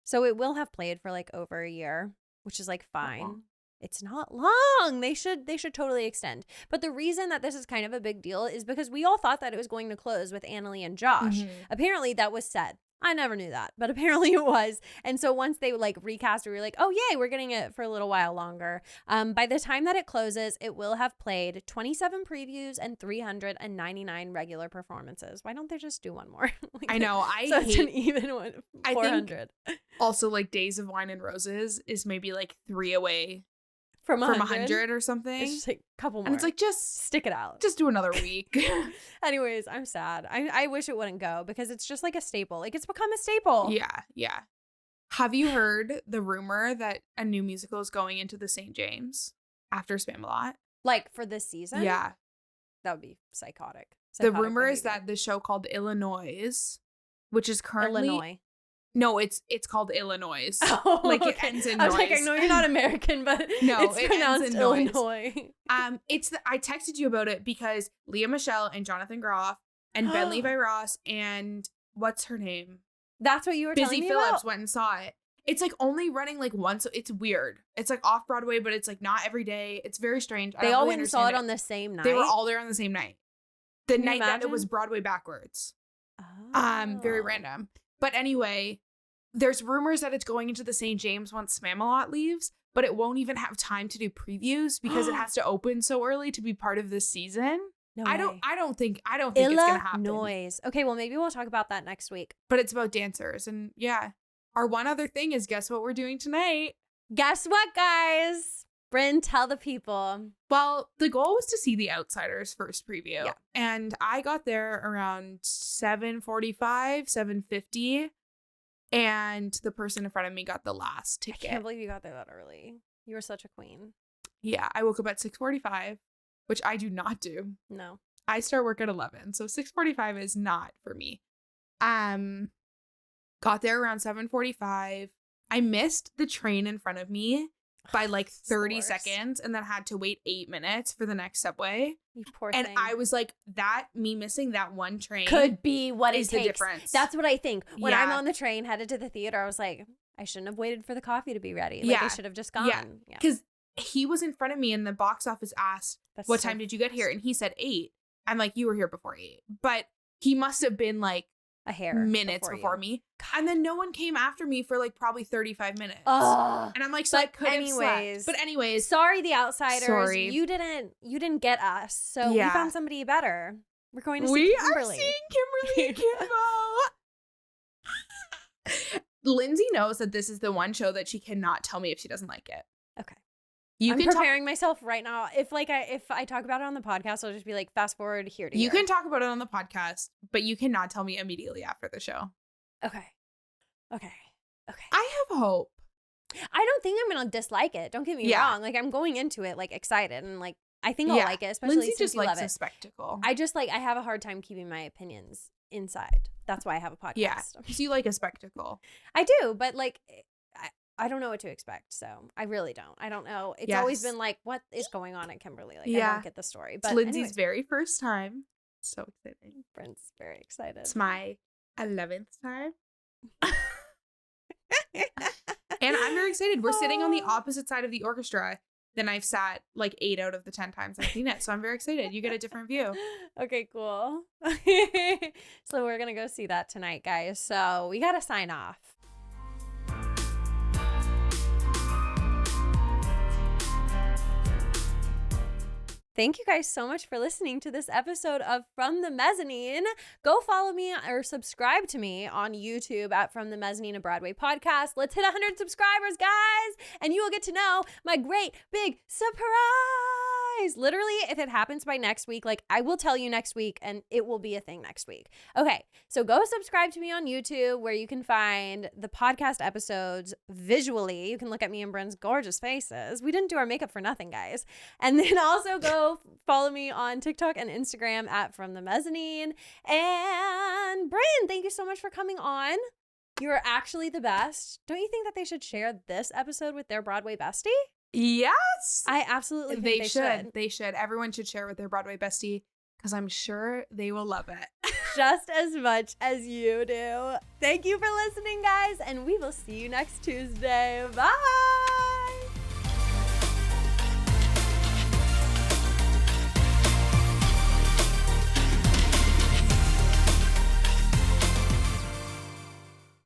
So it will have played for like over a year, which is like fine. It's not long. They should totally extend. But the reason that this is kind of a big deal is because we all thought that it was going to close with Annalie and Josh. Mm-hmm. Apparently that was said. I never knew that, but apparently it was. And so once they like recast it, we were like, oh yay, we're getting it for a little while longer. By the time that it closes, it will have played 27 previews and 399 regular performances. Why don't they just do one more? I know. It's an even one. 400. I think also like Days of Wine and Roses is maybe like 3 away from 100 or something. It's just like a couple more. And it's like, just stick it out. Just do another week. Anyways, I'm sad. I wish it wouldn't go because it's just like a staple. Like it's become a staple. Yeah. Have you heard the rumor that a new musical is going into the St. James after Spamalot? Like for this season? Yeah. That would be psychotic. The rumor is that the show called Illinois, which is currently... Illinois. No, it's called Illinois. Oh, like okay. it ends in I noise. was like, I know you're not American, but no, it's pronounced Illinois. I texted you about it because Leah Michele and Jonathan Groff and Ben Levi Ross and what's her name? That's what you were Busy telling me Phillips about? went and saw it. It's like only running like once. It's weird. It's like off Broadway, but it's like not every day. It's very strange. They all went and saw it on the same night. They were all there on the same night. The Can you night that it imagine? was Broadway backwards. Oh. Very random. But anyway, there's rumors that it's going into the St. James once Spamalot leaves, but it won't even have time to do previews because it has to open so early to be part of this season. No I don't think it's gonna happen. Noise. Okay, well maybe we'll talk about that next week. But it's about dancers, and yeah. Our one other thing is, guess what we're doing tonight? Guess what, guys? Bryn, tell the people. Well, the goal was to see The Outsiders first preview. Yeah. And I got there around 7:45, 7:50. And the person in front of me got the last ticket. I can't believe you got there that early. You were such a queen. Yeah, I woke up at 6:45, which I do not do. No. I start work at 11, so 6:45 is not for me. Got there around 7:45. I missed the train in front of me by like 30 seconds and then had to wait 8 minutes for the next subway. You poor and thing. I was like, me missing that one train could be what is it takes. the difference. That's what I think. When Yeah. I'm on the train headed to the theater, I was like, I shouldn't have waited for the coffee to be ready. Like, I should have just gone. Yeah. Because he was in front of me and the box office asked, what time did you get here? And he said 8. I'm like, you were here before 8. But he must have been like a hair minutes before me. And then no one came after me for like probably 35 minutes. Oh. And I'm like, so I could have slept. But anyways. Sorry, The Outsiders. Sorry. You didn't get us. So we found somebody better. We're going to see We Kimberly. are seeing Kimberly and Kimbo. Lindsay knows that this is the one show that she cannot tell me if she doesn't like it. Okay. I'm preparing myself right now. If I talk about it on the podcast, I'll just be like, fast forward here to You here. can talk about it on the podcast, but you cannot tell me immediately after the show. Okay. I have hope. I don't think I'm gonna dislike it. Don't get me wrong. Like, I'm going into it like excited and like I think I'll like it, especially Lindsay since just you likes love a it. spectacle. I have a hard time keeping my opinions inside. That's why I have a podcast. Yeah, because you like a spectacle. I do, but like I don't know what to expect, so I really don't. I don't know. It's always been like, what is going on at Kimberly? Like, I don't get the story. But it's Lindsay's very first time. So exciting. Bryn's very excited. It's my 11th time. And I'm very excited. We're sitting on the opposite side of the orchestra than I've sat like 8 out of the 10 times I've seen it. So I'm very excited. You get a different view. Okay, cool. So we're going to go see that tonight, guys. So we got to sign off. Thank you guys so much for listening to this episode of From the Mezzanine. Go follow me or subscribe to me on YouTube at From the Mezzanine, a Broadway podcast. Let's hit 100 subscribers, guys, and you will get to know my great big surprise. Literally, if it happens by next week, like I will tell you next week and it will be a thing next week. Okay, so go subscribe to me on YouTube where you can find the podcast episodes visually. You can look at me and Bryn's gorgeous faces. We didn't do our makeup for nothing, guys. And then also go follow me on TikTok and Instagram at From the Mezzanine. And Bryn, thank you so much for coming on. You're actually the best. Don't you think that they should share this episode with their Broadway bestie? Yes. I absolutely think they should. They should. Everyone should share with their Broadway bestie because I'm sure they will love it. Just as much as you do. Thank you for listening, guys, and we will see you next Tuesday. Bye.